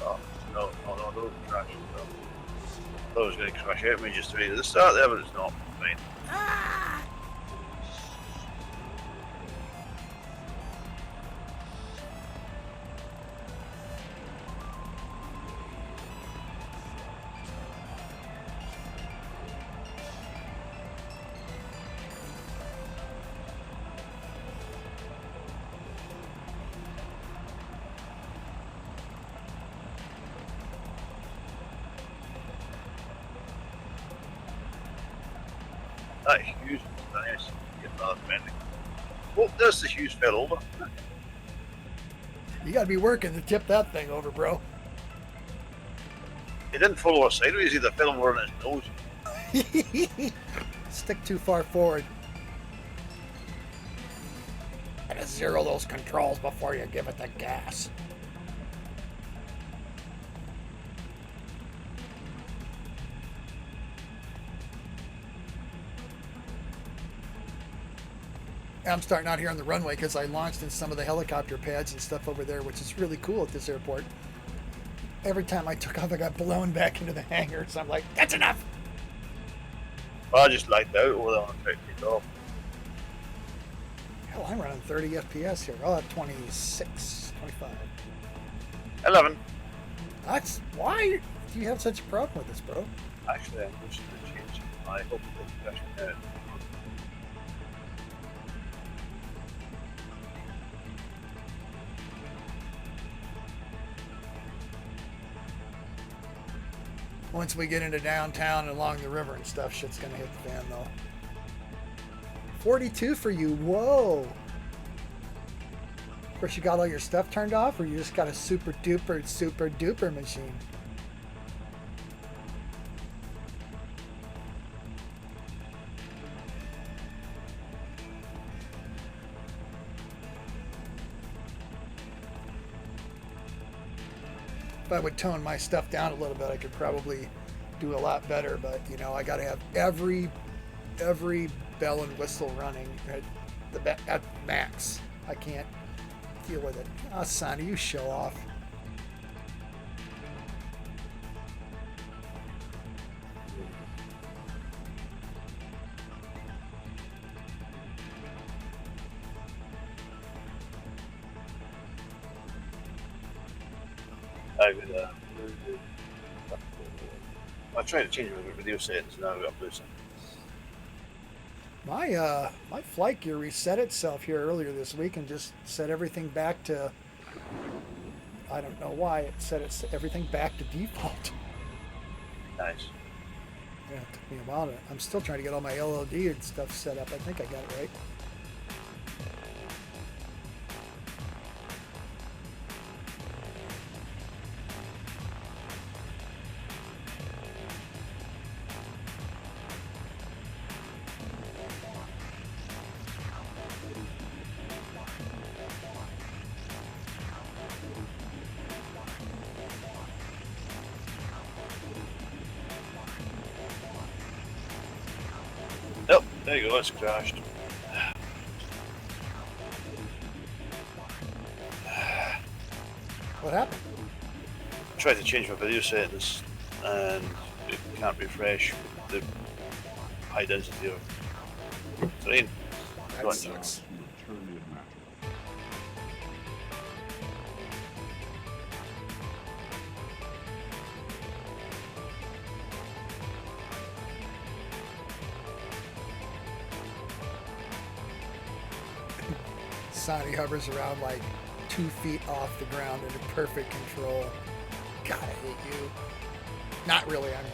Oh, no, don't crash. No. I thought it was going to crash out me just right at the start there, but it's not. Fine. That Hughes was nice. Get another friendly. Oh, there's the Hughes fell over. You gotta be working to tip that thing over, bro. He didn't follow us sideways, either fell over on his nose. Stick too far forward. Gotta zero those controls before you give it the gas. I'm starting out here on the runway because I launched in some of the helicopter pads and stuff over there, which is really cool at this airport. Every time I took off, I got blown back into the hangar, so I'm like, that's enough! Well, I just lagged out over there on the take off. Hell, I'm running 30 FPS here. I'll have 26, 25. 11. That's why do you have such a problem with this, bro? Actually, I'm pushing the change. I hope it doesn't crash out. Once we get into downtown and along the river and stuff, shit's gonna hit the fan though. 42 for you, whoa! Of course, you got all your stuff turned off, or you just got a super duper machine? If I would tone my stuff down a little bit, I could probably do a lot better, but you know, I gotta have every bell and whistle running at max. I can't deal with it. Oh, Sonny, you show off. I tried to change my video settings, now I've got to do something. My flight gear reset itself here earlier this week and just set everything back to, I don't know why, it set everything back to default. Nice. Yeah, it took me a while. I'm still trying to get all my LOD and stuff set up. I think I got it right. Nope, there you go, it's crashed. What happened? I tried to change my video settings and it can't refresh with the high density of terrain. That sucks. Sonny hovers around like 2 feet off the ground in perfect control. God, I hate you. Not really, I'm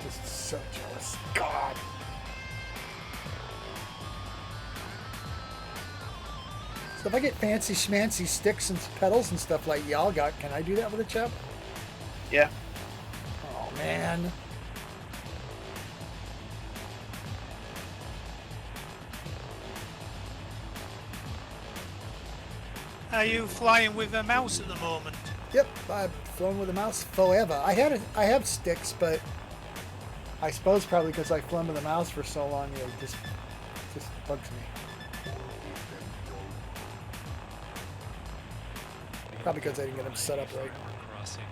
just so jealous. God. So if I get fancy schmancy sticks and pedals and stuff like y'all got, can I do that with a chip? Yeah. Oh, man. Are you flying with a mouse at the moment? Yep, I've flown with a mouse forever. I have sticks, but I suppose probably because I've flown with a mouse for so long, it just bugs me. Probably because I didn't get them set up right. Crossing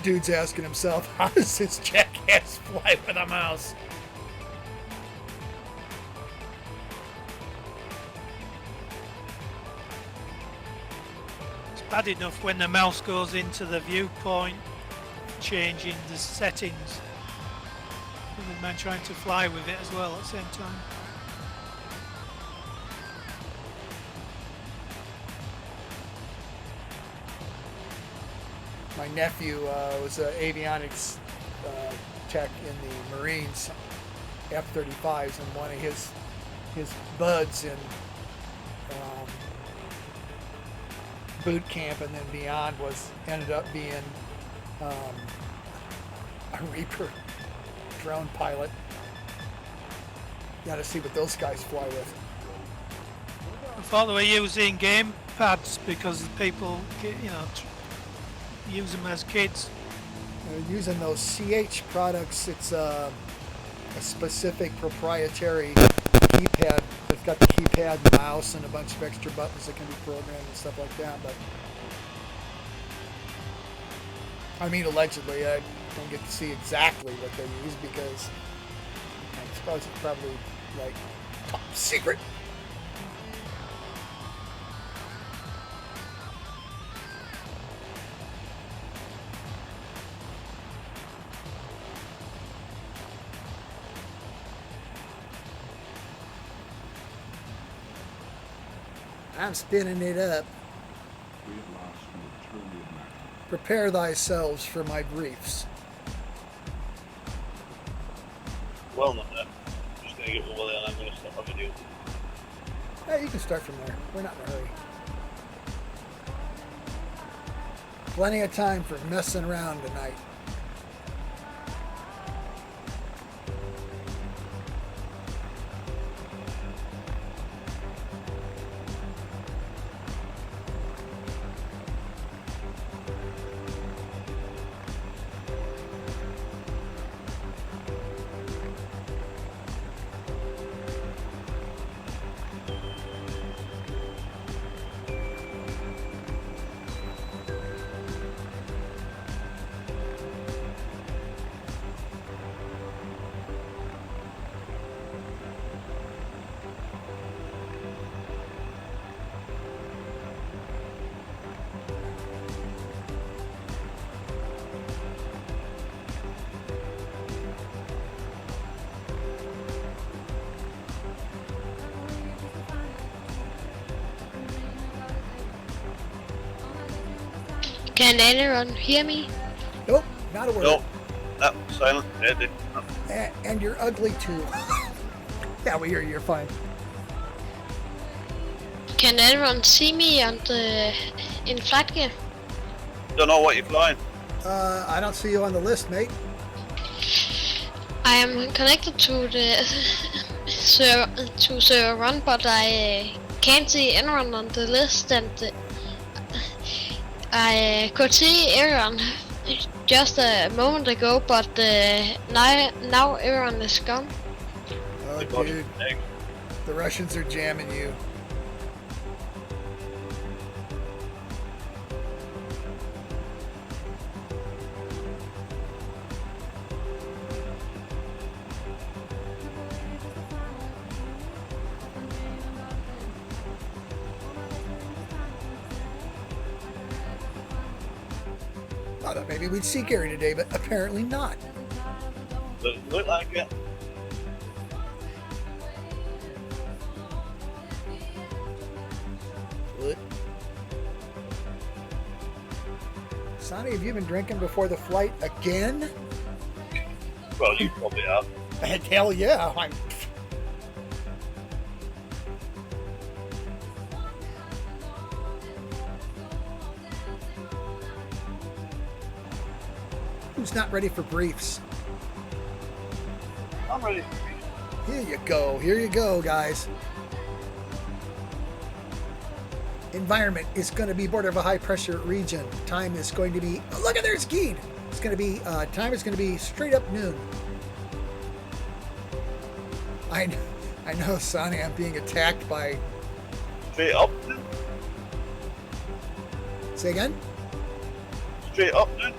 Dude's asking himself, how does this jackass fly with a mouse? It's bad enough when the mouse goes into the viewpoint, changing the settings. And the man trying to fly with it as well at the same time. My nephew was an avionics tech in the Marines, F-35s, and one of his buds in boot camp and then beyond ended up being a Reaper drone pilot. Got to see what those guys fly with. I thought they were using game pads because people, use them as kids. Using those CH products, it's a specific proprietary keypad. It's got the keypad and mouse and a bunch of extra buttons that can be programmed and stuff like that. But I mean, allegedly, I don't get to see exactly what they use because I suppose it's probably like top secret. I'm spinning it up. Prepare thyselves for my briefs. Well, not that. I'm just going to get over there and I'm going to stop my video. Hey, you can start from there. We're not in a hurry. Plenty of time for messing around tonight. Can anyone hear me? Nope, not a word. No, silent, dead. And you're ugly too. Yeah, we hear you. You're fine. Can anyone see me in FlightNight? Don't know what you're flying. I don't see you on the list, mate. I am connected to the server 1, but I can't see anyone on the list, and I could see everyone just a moment ago, but now everyone is gone. Oh, dude. The Russians are jamming you. I thought maybe we'd see Gary today, but apparently not. Doesn't look like it. What? Sonny, have you been drinking before the flight again? Well, you probably have. Hell yeah. Who's not ready for briefs? I'm ready. Here you go. Here you go, guys. Environment is going to be border of a high pressure region. Time is going to be, oh, look at there, skied. It's going to be, time is going to be straight up noon. I know, Sonny, I'm being attacked by... Straight up, dude. Say again? Straight up, dude.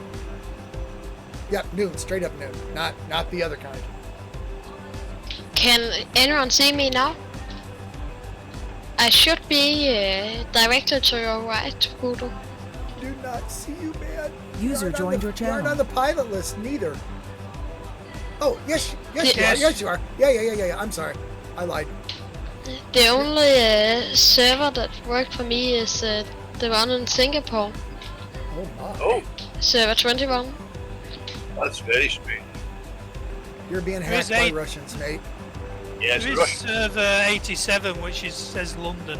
Yep, noon, straight up noon. Not the other kind. Can anyone see me now? I should be directed to your right, Voodoo. Do not see you, man. User joined your You aren't channel. on the pilot list, neither. Oh, yes, Yes. you are. Yes, you are. Yeah. I'm sorry. I lied. The only server that worked for me is the one in Singapore, Oh, my. Oh, server 21. that's very strange. You're being There's hacked by eight. Russians, mate. Yeah, it's There is Russian. server 87, which says London.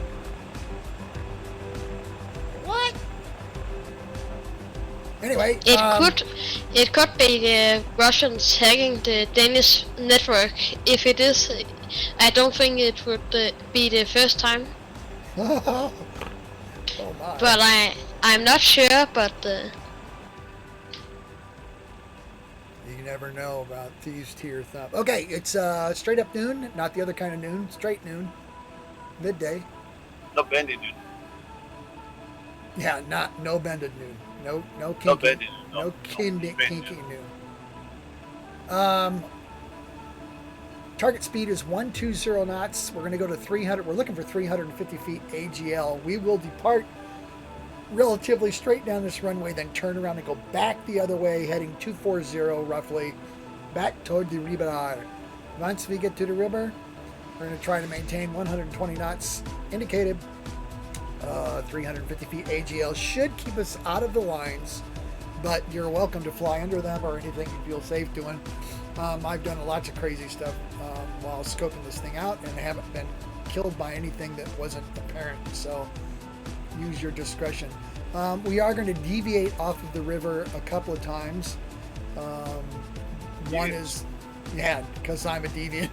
Anyway, It could be the Russians hacking the Danish network. If it is, I don't think it would be the first time. oh, my. But I'm not sure. But You never know about thieves' tier thumb. Okay, it's straight up noon, not the other kind of noon. Straight noon. Midday. Not bending, dude. Yeah, no bended noon. No Not kinky. bending. No kinky bending. noon. Target speed is 120 knots. We're going to go to 300. We're looking for 350 feet AGL. We will depart relatively straight down this runway, then turn around and go back the other way, heading 240 roughly, back toward the river. Once we get to the river, we're going to try to maintain 120 knots indicated. 350 feet AGL should keep us out of the lines, but you're welcome to fly under them or anything you feel safe doing. I've done lots of crazy stuff while scoping this thing out and haven't been killed by anything that wasn't apparent, so use your discretion. We are going to deviate off of the river a couple of times. One is, because I'm a deviant.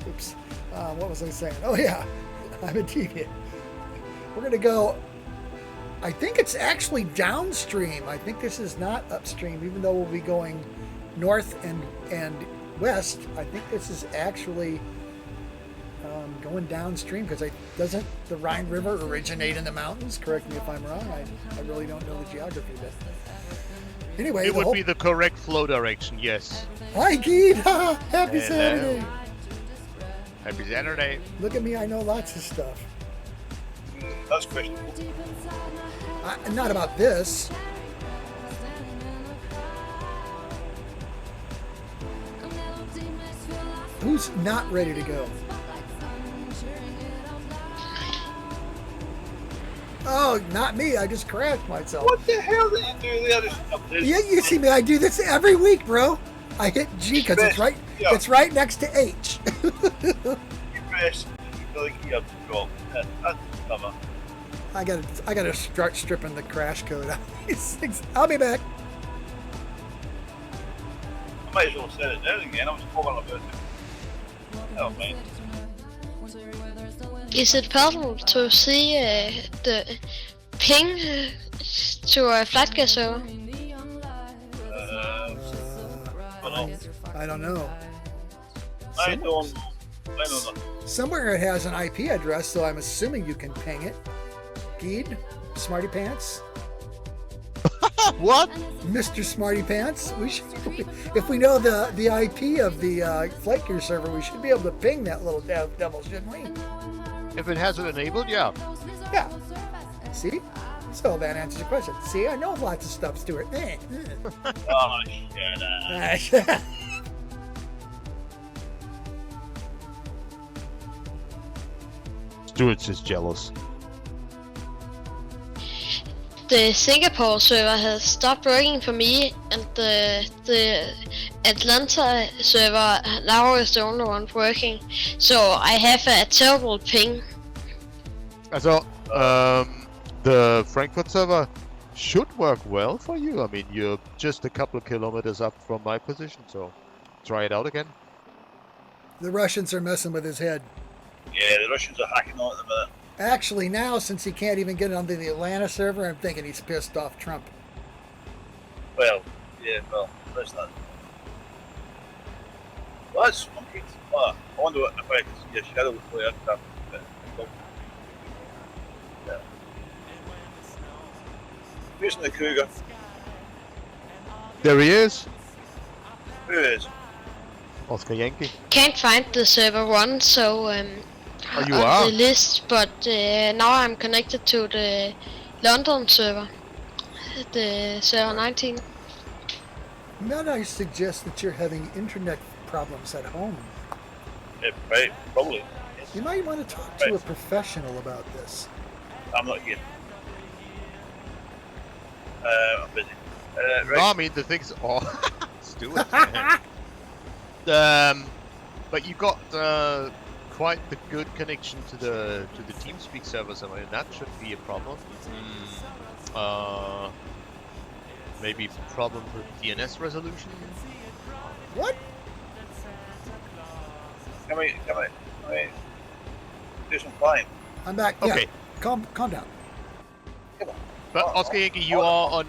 Oops. What was I saying? Oh, yeah. I'm a deviant. We're going to go, I think it's actually downstream. I think this is not upstream, even though we'll be going north and west. I think this is actually going downstream because doesn't the Rhine River originate in the mountains? Correct me if I'm wrong. I really don't know the geography of it. Anyway, It would be the correct flow direction, yes. Hi, Geet! Happy Hello. Saturday! Happy Saturday. Look at me, I know lots of stuff. That's questionable. Not about this. Who's not ready to go? Oh, not me. I just crashed myself. What the hell did you do there? Yeah, you see me. I do this every week, bro. I hit G because it's right. Yeah. It's right next to H. You press, you have to drop. That's clever. I gotta start stripping the crash code out. I'll be back. I might as well set it down again. I was talking about it. Oh, man. is it possible to see the ping to a FlightNight server? I don't know. I don't know. Somewhere it has an IP address, so I'm assuming you can ping it. Geed, Smarty Pants, What? Mr. Smarty Pants. We should, if we know the IP of the FlightGear server, we should be able to ping that little devil, shouldn't we? If it has it enabled, yeah. Yeah. See? So that answers your question. See, I know lots of stuff, Stuart. Oh, shut up. Stuart's is jealous. The Singapore server has stopped working for me, and the Atlanta server now is the only one working. So I have a terrible ping. So, the Frankfurt server should work well for you. I mean, you're just a couple of kilometers up from my position, so try it out again. The Russians are messing with his head. Yeah, the Russians are hacking on at the minute. Actually, now, since he can't even get onto the Atlanta server, I'm thinking he's pissed off Trump. Well, there's that. Well, that's funky. I wonder if I can see a shadow before the aircraft. Yeah. Using the Cougar. There he is. Who is? Oscar Yankee. Can't find the server one, so Oh, you on are? the list, but now I'm connected to the London server, the server 19. Might I suggest that you're having internet problems at home? Yeah, right, probably. You might want to talk to a professional about this. I'm not here. I'm busy. Right. No, I mean the thing's Stuart. But you got quite the good connection to the TeamSpeak servers. I mean that shouldn't be a problem. Maybe problem with DNS resolution. What? Come here. Do some flying. I'm back. Okay. Yeah. Calm down. Come on. But Oscar Yankee, you are on.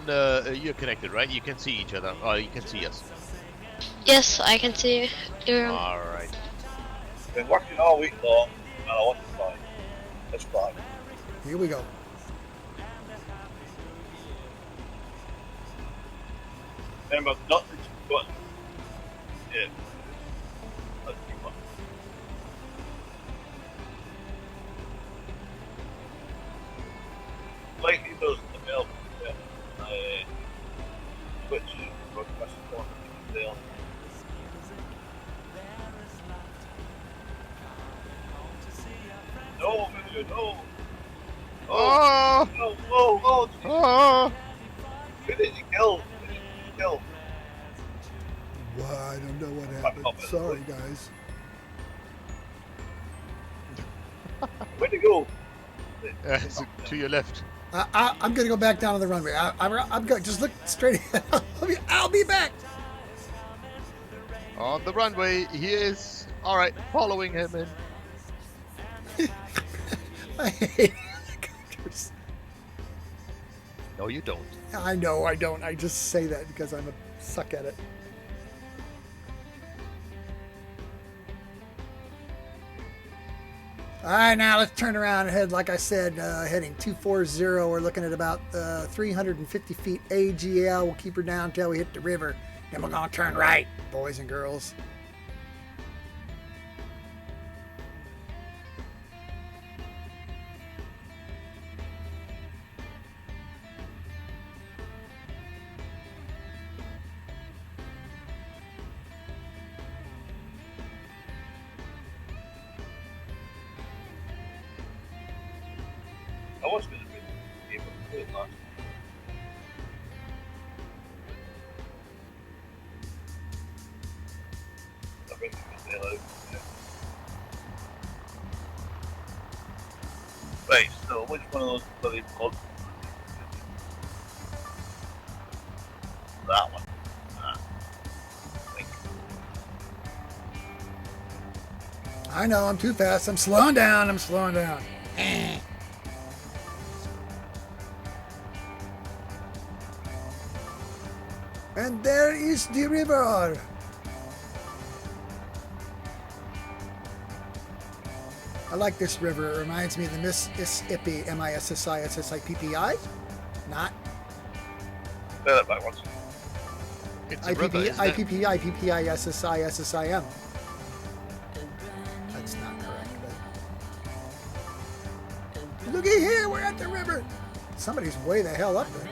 You're connected, right? You can see each other. You can see us. Yes, I can see you. All right. Been working all week long, and I want to fly. Let's fly. Here we go. Remember, nothing's got. Yeah. Let's keep on. Like he does the mail, which broadcast on there. No, no. Oh! No. Oh! Who did you kill? Well, I don't know what happened. Sorry, guys. Where'd he go? To your left. I'm gonna go back down on the runway. I'm going. Just look straight ahead. I'll be back. On the runway, he is. All right, following him in. I hate helicopters. No, you don't. I know I don't. I just say that because I'm a suck at it. All right, now let's turn around and head, like I said, heading 240. We're looking at about 350 feet AGL. We'll keep her down until we hit the river. Then we're going to turn right, boys and girls. I was going to be able to do it last time. I think it was yellow. Yeah. Right, so which one of those bloody plugs? That one. Thank you. I know, I'm too fast. I'm slowing down. And there is the river. I like this river. It reminds me of the Mississippi, Mississippi. Not Say that back once. It's a river, isn't it? IPPI, That's not correct. But... Looky here, we're at the river. Somebody's way the hell up there.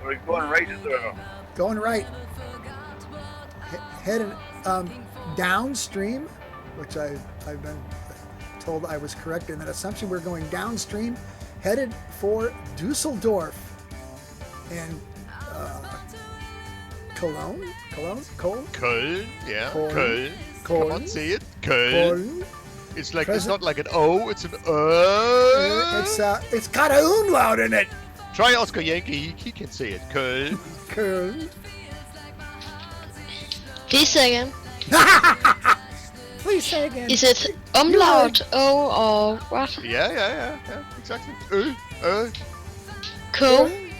We're going right into the river. Going right. Heading downstream, which I've been told I was correct in that assumption. We're going downstream, headed for Dusseldorf and Cologne. Köln, yeah. Köln. Köln. Come on, say it. Köln. It's like it's not like an O, it's an It's got a umlaut in it. Try Oscar Yankee, he can say it. Köln. Köln. Please say again. Please say again. Is it umlaut O or what? Yeah, exactly. Köln.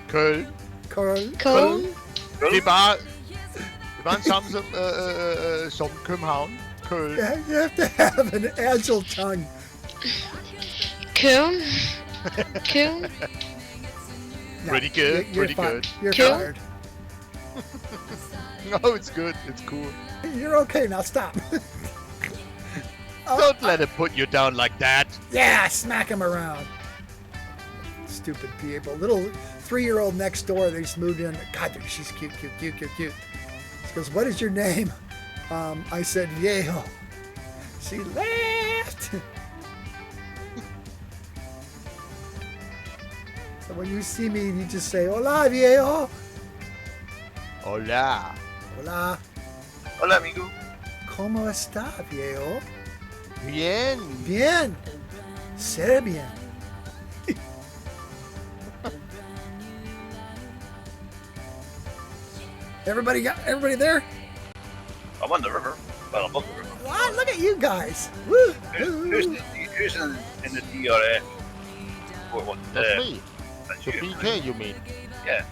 Köln. Köln. Det er bare det samme som København. good. You have to have an agile tongue. Cool. Cool. No, Pretty good, You're pretty fi- good. You're Cool. fired. No, it's good. It's cool. You're okay. Now stop. Don't let him put you down like that. Yeah, smack him around. Stupid people. Little 3-year-old next door, they just moved in. God, she's cute. She goes, what is your name? I said, Viejo. She laughed. So when you see me, you just say, hola, viejo. Hola. Hola. Hola, amigo. ¿Cómo está, viejo? Bien. Bien. Sehr bien. Everybody there? I'm on the river. Well, I'm on the river. Wow, look at you guys. Woo. Who's in the DRF? What, That's me. That's The you. BK, you mean? Yeah.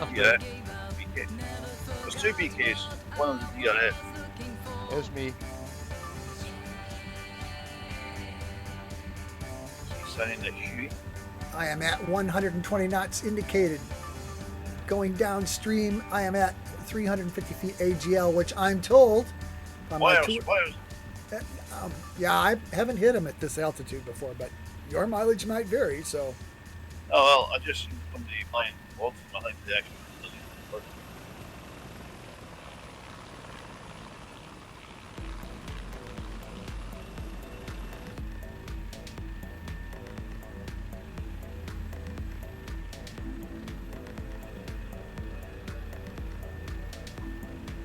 Okay. Yeah. BK. There's 2 BKs. One on the DRF. There's me. Signing the Huey. I am at 120 knots indicated. Going downstream, I am at 350 feet AGL, which I'm told. Wires. Yeah, I haven't hit them at this altitude before, but your mileage might vary, so. Oh, well, I just seen somebody flying off from I think the actual facility.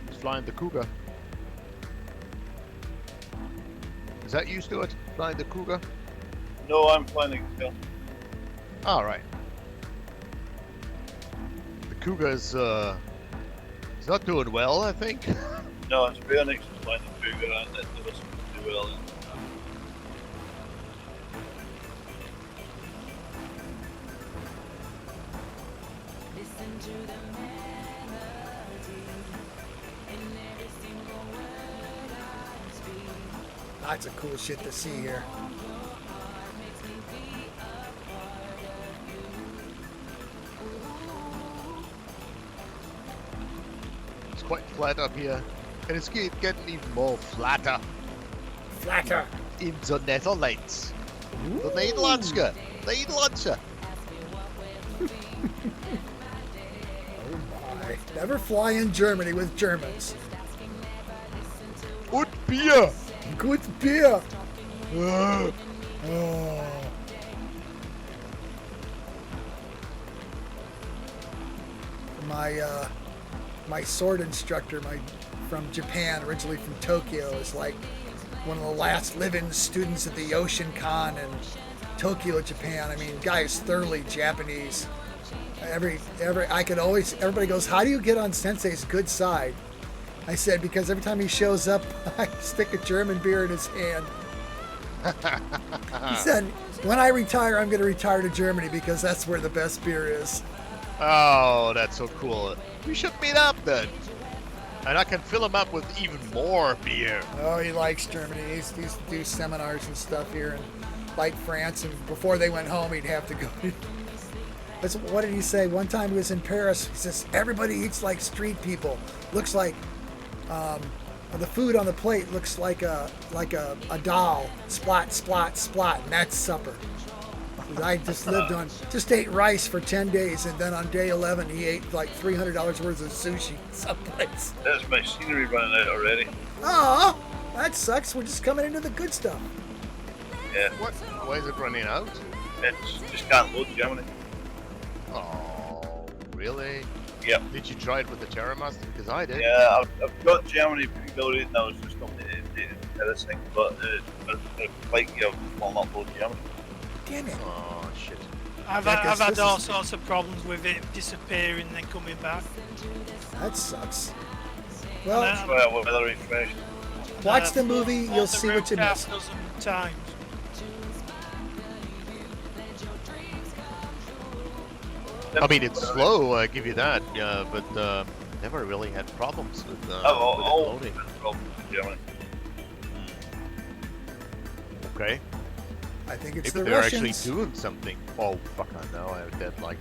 He's flying the Cougar. Is that you, Stuart? Flying the Cougar? No, I'm flying the All right. The Cougar is not doing well, I think. No, it's Phoenix is flying the Cougar and it doesn't do well. Lots of cool shit to see here. It's quite flat up here, and it's getting even more flatter Flatter. in the Netherlands. The Nederlandse. Nederlandse. Oh my. Never fly in Germany with Germans. Und Bier. Good beer. Oh. My sword instructor, from Japan, originally from Tokyo, is like one of the last living students at the Ocean Con in Tokyo, Japan. I mean, guy is thoroughly Japanese. Everybody goes, how do you get on Sensei's good side? I said, because every time he shows up, I stick a German beer in his hand. He said, when I retire, I'm going to retire to Germany because that's where the best beer is. Oh, that's so cool. We should meet up then. And I can fill him up with even more beer. Oh, he likes Germany. He used to do seminars and stuff here in like France, and before they went home, he'd have to go. What did he say? One time he was in Paris. He says, everybody eats like street people. Looks like the food on the plate looks like a doll. Splot, splot, splot, and that's supper. I just ate rice for 10 days, and then on day 11 he ate like $300 worth of sushi someplace. There's my scenery running out already. Oh, that sucks. We're just coming into the good stuff. Yeah. What? Why is it running out? It's just can't load Germany. Oh, really? Yep. Did you try it with the Terramaster? Because I did. Yeah, I've got Germany pre-loaded and I was just updating this thing, but like you will not load Germany. Damn it. Oh, shit. I've Yeah, 'cause had this all is- sorts of problems with it disappearing and then coming back. That sucks. Well, And Try a weather refresh. watch the movie. bought You'll the see what you route missed. half dozen times. I mean, it's slow, I give you that, but never really had problems with it I've always loading. had problems with Germany. Okay. I think it's Maybe the they're Russians. actually doing something. Oh, fuck, I know. I did like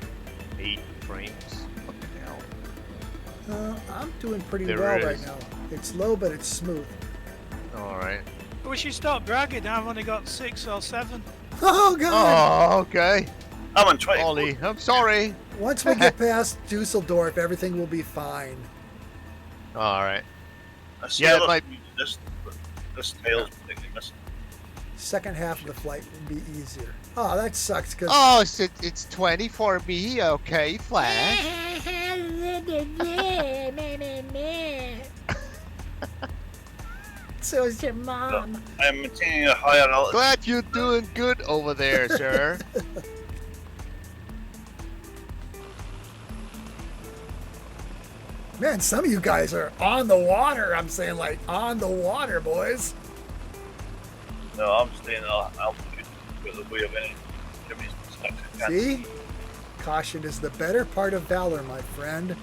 8 frames. Fucking hell. I'm doing pretty There well is. right now. It's low, but it's smooth. Alright. We should stop bragging. I've only got 6 or 7. Oh, God! Oh, okay. I'm on 20. Ollie, I'm sorry. Once we get past Dusseldorf, everything will be fine. Alright. Yeah, it might- this tail's particularly missing. Second half of the flight will be easier. Oh, that sucks, because... Oh, it's 20 for me. Okay, Flash. So is your mom. I'm maintaining a higher altitude. Glad you're doing good over there, sir. Man, some of you guys are on the water. I'm saying, like, on the water, boys. No, I'm staying at altitude because of the way of any Jimmy's stuck to that. See? Caution is the better part of valor, my friend.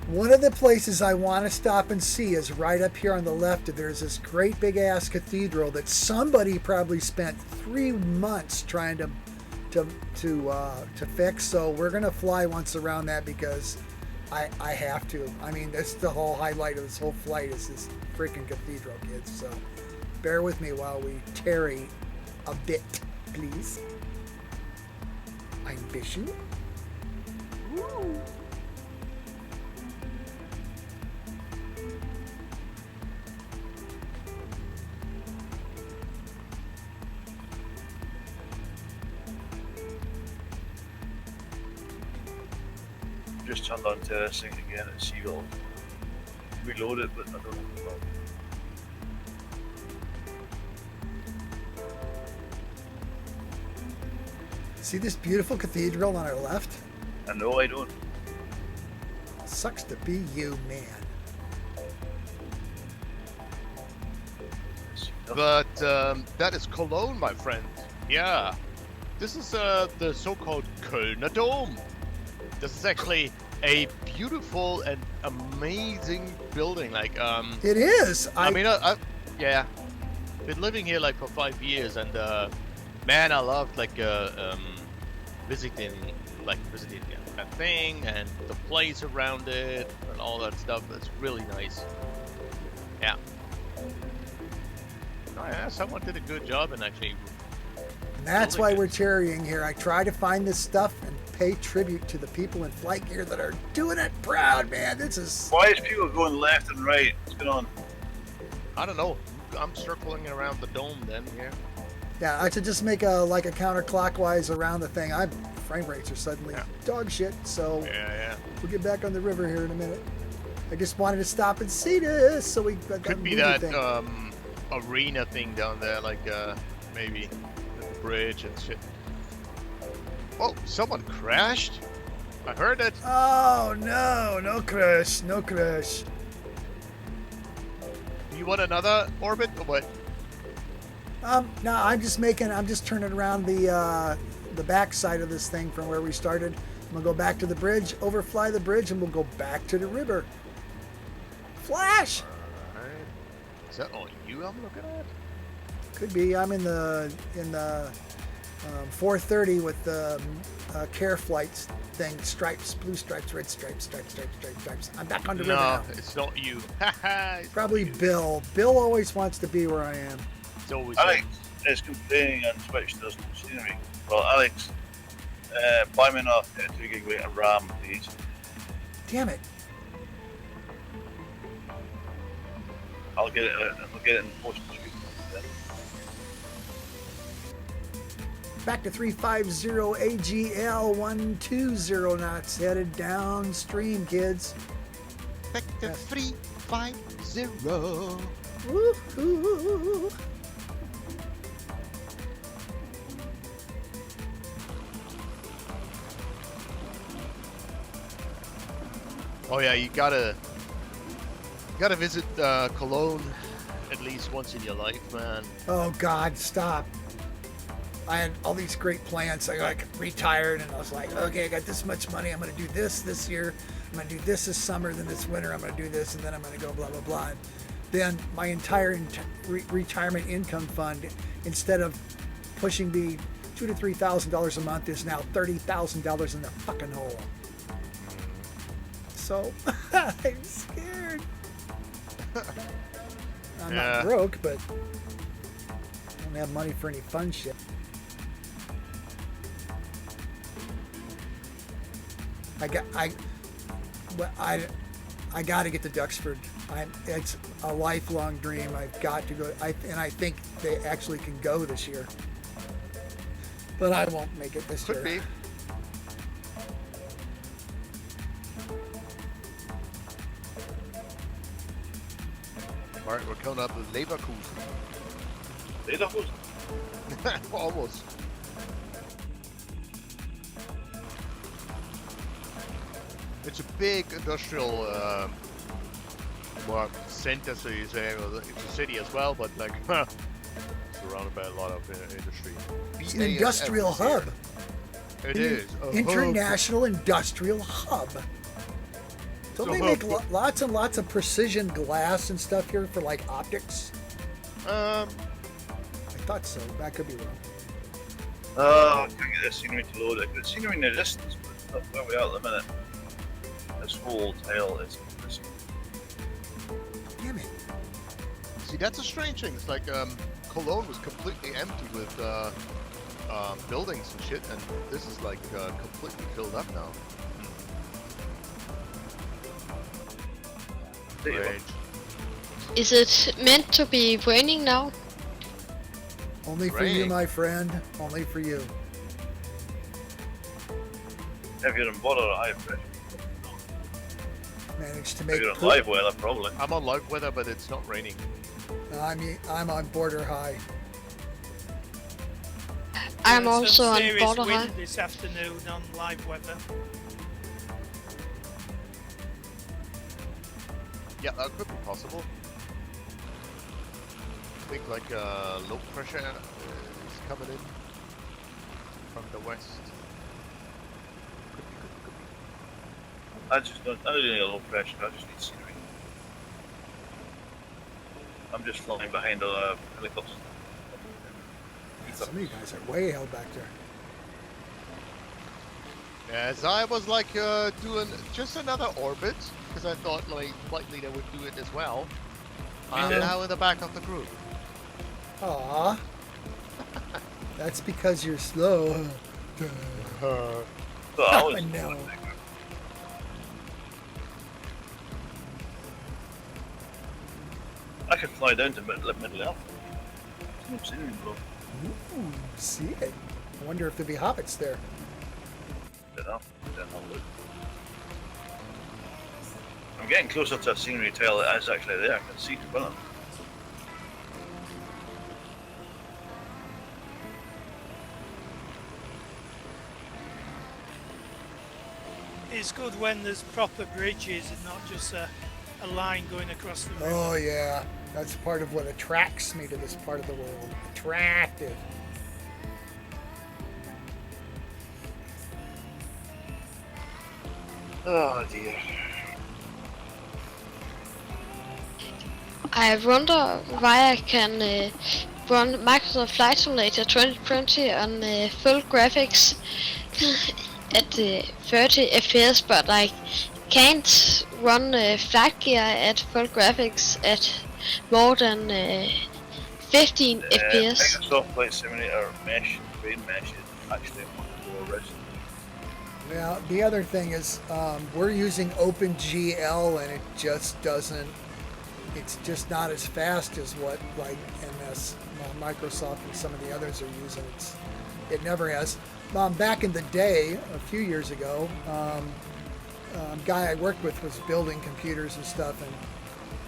One of the places I want to stop and see is right up here on the left. There's this great big ass cathedral that somebody probably spent 3 months trying to fix. So we're gonna fly once around that because I have to. I mean, that's the whole highlight of this whole flight is this freaking cathedral, kids. So bear with me while we tarry a bit, please. Ein bisschen. Woo. Just turned on terracing again at Seagull. Reload it, but I don't know. See this beautiful cathedral on our left? I know I don't. Sucks to be you, man. But that is Cologne, my friend. Yeah. This is the so-called Kölner Dome. This is actually a beautiful and amazing building. Like It is. I mean, yeah, been living here like for 5 years, and man, I loved like visiting that thing and the place around it and all that stuff. It's really nice. Yeah. Oh yeah, someone did a good job in actually. And that's why building we're it. tarrying here. I try to find this stuff and pay tribute to the people in flight gear that are doing it proud, man. This is... Why is people going left and right? What's going on? I don't know. I'm circling around the dome then. Yeah. Yeah, I should just make a counterclockwise around the thing. Frame rates are suddenly dog shit, so Yeah. we'll get back on the river here in a minute. I just wanted to stop and see this, so we got Could be that arena thing down there, like maybe at the bridge and shit. Oh, someone crashed? I heard it. Oh no, no crash, no crash. You want another orbit or what? No, I'm just turning around the back side of this thing from where we started. I'm gonna go back to the bridge, overfly the bridge, and we'll go back to the river. Flash! Alright. Is that all you I'm looking at? Could be. I'm in the 430 with the care flights thing. Stripes, blue stripes, red stripes, stripes. I'm back on the river No, now. it's not you. It's Probably not you. Bill. Bill always wants to be where I am. It's always Alex is complaining on Twitch there's no scenery. Well, Alex, buy me enough 2 gigabit of RAM, please. Damn it. I'll get it in post. Back to 350 AGL 120 knots headed downstream, kids. back to 350. Woohoo! Oh yeah, you gotta visit Cologne at least once in your life, man. Oh God, stop. I had all these great plans. I like retired, and I was like, okay, I got this much money. I'm going to do this year. I'm going to do this summer. Then this winter, I'm going to do this, and then I'm going to go blah blah blah. And then my entire retirement income fund, instead of pushing me $2,000 to $3,000 a month, is now $30,000 in the fucking hole. So I'm scared. I'm not broke, but I don't have money for any fun shit. I got to get to Duxford. It's a lifelong dream. I've got to go. And I think they actually can go this year, but I won't make it this year. Could be. All right, we're coming up with Leverkusen. Leverkusen? Almost. It's a big industrial center, so you say. Well, it's a city as well, but like surrounded by a lot of industry. It's an industrial hub. It is. International industrial hub. Don't they make lots and lots of precision glass and stuff here for like optics? I thought so. That could be wrong. I can't get the scenery to load it. The scenery in the distance, but where we are at the minute. This whole tile is missing. Damn it. See, that's a strange thing. It's like Cologne was completely empty with buildings and shit, and this is like completely filled up now. Strange. Is it meant to be raining now? Only for you, my friend. Only for you. Have you done water or high pressure? Managed to make. You're on live weather, probably. I'm on live weather, but it's not raining. I'm on border high. I'm also on serious border wind high. this afternoon on live weather. Yeah, that could be possible. I think like low pressure is coming in from the west. I don't need a low pressure, I just need scenery. I'm just flying behind a helicopter. Some of you guys are way held back there. Yes, I was like doing just another orbit because I thought like FlightNight would do it as well. I'm now in the back of the group. Aww. That's because you're slow. So I was No. I could fly down to middle Alpha. No scenery, bro. Ooh, see it. I wonder if there'll be hobbits there. Don't know. Look. I'm getting closer to a scenery tail that is actually there. I can see it well. It's good when there's proper bridges and not just a line going across the river. Oh yeah, that's part of what attracts me to this part of the world. Attractive. Oh dear. I wonder why I can run Microsoft Flight Simulator 2020 on full graphics at 30 FPS, but I can't run flight gear at full graphics at more than 15 FPS. Microsoft Flight Simulator mesh, brain mesh is actually much more rich. Now the other thing is we're using OpenGL and it just doesn't. It's just not as fast as what like MS, Microsoft, and some of the others are using. It never has. Back in the day, a few years ago, a guy I worked with was building computers and stuff, and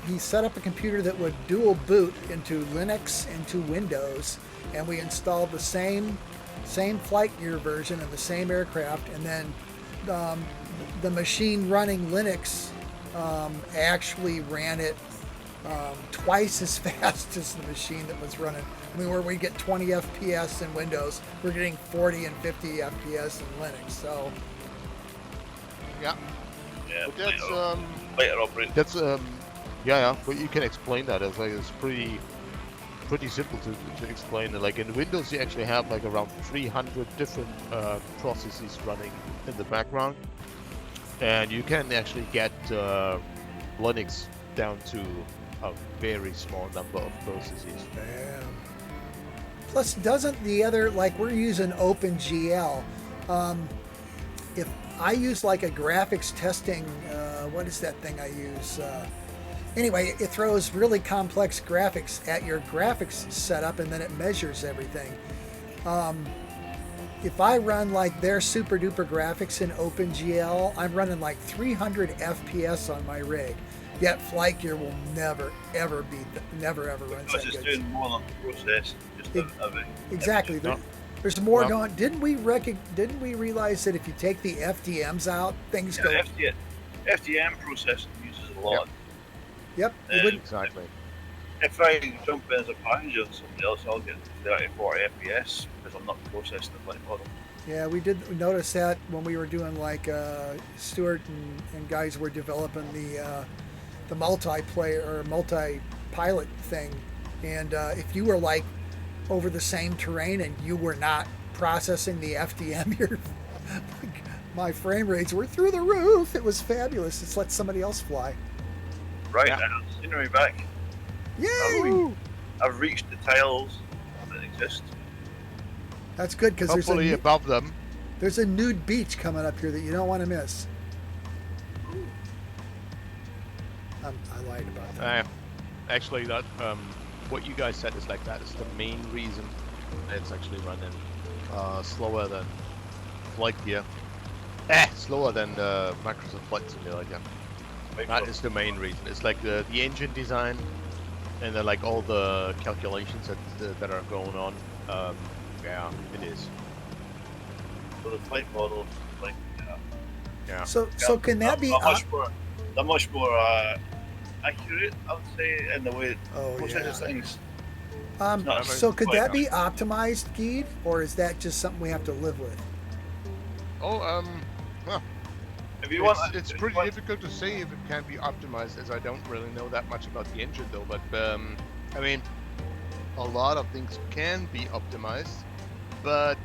he set up a computer that would dual boot into Linux, into Windows, and we installed the same flight gear version of the same aircraft, and then the machine running Linux actually ran it twice as fast as the machine that was running. I mean, where we get 20 FPS in Windows, we're getting 40 and 50 FPS in Linux. So Yeah. Yeah, But that's later operate. That's yeah, but you can explain that as like it's pretty simple to explain. Like in Windows, you actually have like around 300 different processes running in the background, and you can actually get Linux down to a very small number of processes. damn. Plus, doesn't the other, like we're using OpenGL, if I use like a graphics testing, what is that thing I use? Anyway, it throws really complex graphics at your graphics setup and then it measures everything. If I run like their super duper graphics in OpenGL, I'm running like 300 FPS on my rig. Yet Flight Gear will never ever run Because that it's good. doing more than process. Just a Exactly. No. There's more Well- going. Didn't we realize that if you take the FDMs out, things go? FDM processing uses a lot. Yep. Yeah. It wouldn't- Exactly. If I jump in as a passenger and somebody else, I'll get 30, 40 FPS because I'm not processing the flight model. Yeah, we did notice that when we were doing like Stuart and guys were developing the multiplayer or multi-pilot thing, and if you were like over the same terrain and you were not processing the FDM, my frame rates were through the roof. It was fabulous. Just let somebody else fly. Right Yeah. now, scenery back. Yay! I've reached the tiles that exist. That's good because Hopefully above them. there's a nude beach coming up here that you don't want to miss. I lied about that. Actually, that what you guys said is like that is the main reason it's actually running slower than Flight Gear. Slower than Microsoft Flight Simulator. That is the main reason. It's like the engine design, and then like all the calculations that are going on. Yeah, it is. So the flight model, like, Yeah. So can that be? they're much more accurate, I would say, in the way Oh, processes yeah. things. So so could that be optimized, Geed, or is that just something we have to live with? Oh, well, If you want, it's if you pretty want- difficult to say if it can be optimized, as I don't really know that much about the engine though. But I mean, a lot of things can be optimized, but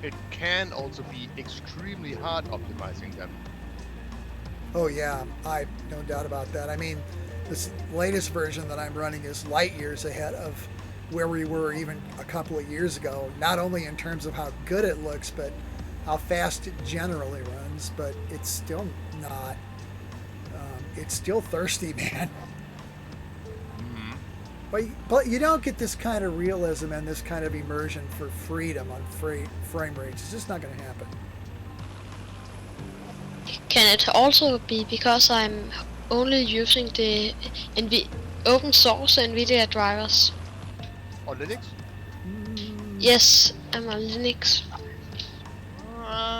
it can also be extremely hard optimizing them. Oh yeah, I no doubt about that. I mean, this latest version that I'm running is light years ahead of where we were even a couple of years ago. Not only in terms of how good it looks, but how fast it generally runs. But it's still not. It's still thirsty, man. But you don't get this kind of realism and this kind of immersion for freedom on frame rates. It's just not going to happen. Can it also be because I'm only using the open source NVIDIA drivers? On Linux, Yes, I'm on Linux.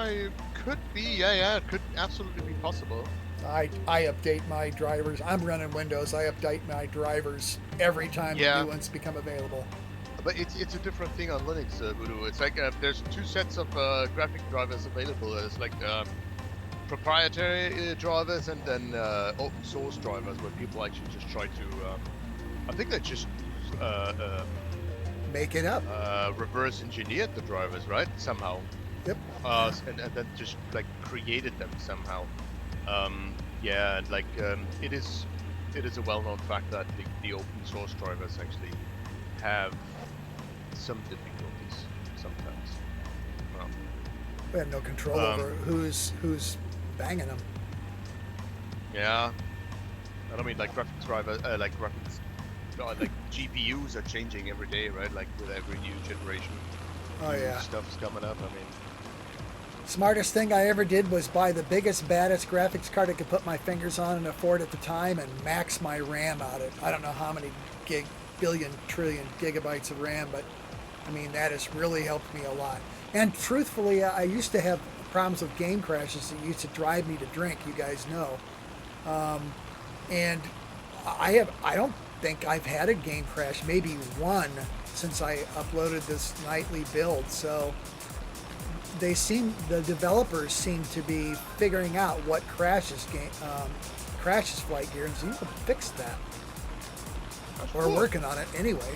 it could be. Yeah, it could absolutely be possible. I update my drivers. I'm running Windows. I update my drivers every time Yeah. the new ones become available. But it's a different thing on Linux, Voodoo. It's like there's two sets of graphic drivers available. There's like proprietary drivers and then open source drivers where people actually just try to. I think they just Make it up. reverse engineered the drivers, right? Somehow. Yep. And then just like created them somehow. Yeah, and like it is a well-known fact that the open source drivers actually have some difficulties sometimes. Well, We have no control over who's banging them. yeah. And I mean, like graphics drivers, like GPUs are changing every day, right? Like with every new generation. Oh new yeah. Stuff's coming up. I mean, Smartest thing I ever did was buy the biggest, baddest graphics card I could put my fingers on and afford at the time, and max my RAM out at I don't know how many billion, trillion gigabytes of RAM, but I mean that has really helped me a lot. And truthfully, I used to have problems with game crashes that used to drive me to drink. You guys know, and I don't think I've had a game crash. Maybe one since I uploaded this nightly build. So the developers seem to be figuring out what crashes flight gear and seem to fix that. We're working on it anyway.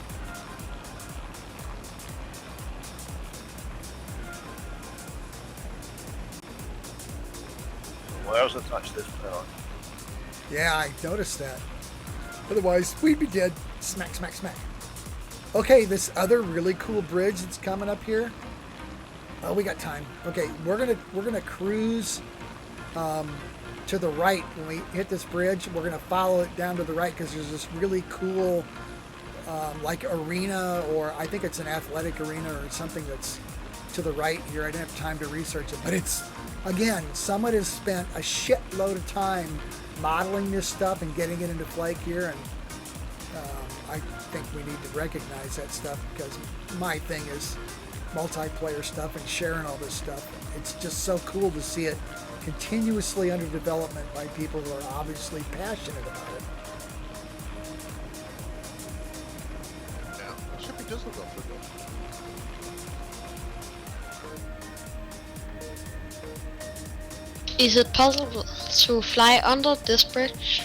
Wires attached to this power. Yeah, I noticed that. Otherwise, we'd be dead. Smack, smack, smack. Okay, this other really cool bridge that's coming up here. Oh, we got time. Okay, we're gonna cruise to the right when we hit this bridge. We're gonna follow it down to the right because there's this really cool like arena, or I think it's an athletic arena or something that's to the right here. I didn't have time to research it, but it's, again, someone has spent a shitload of time modeling this stuff and getting it into flight gear, and I think we need to recognize that stuff because my thing is multiplayer stuff and sharing all this stuff. It's just so cool to see it continuously under development by people who are obviously passionate about it. Yeah, it should be just enough for this. Is it possible to fly under this bridge?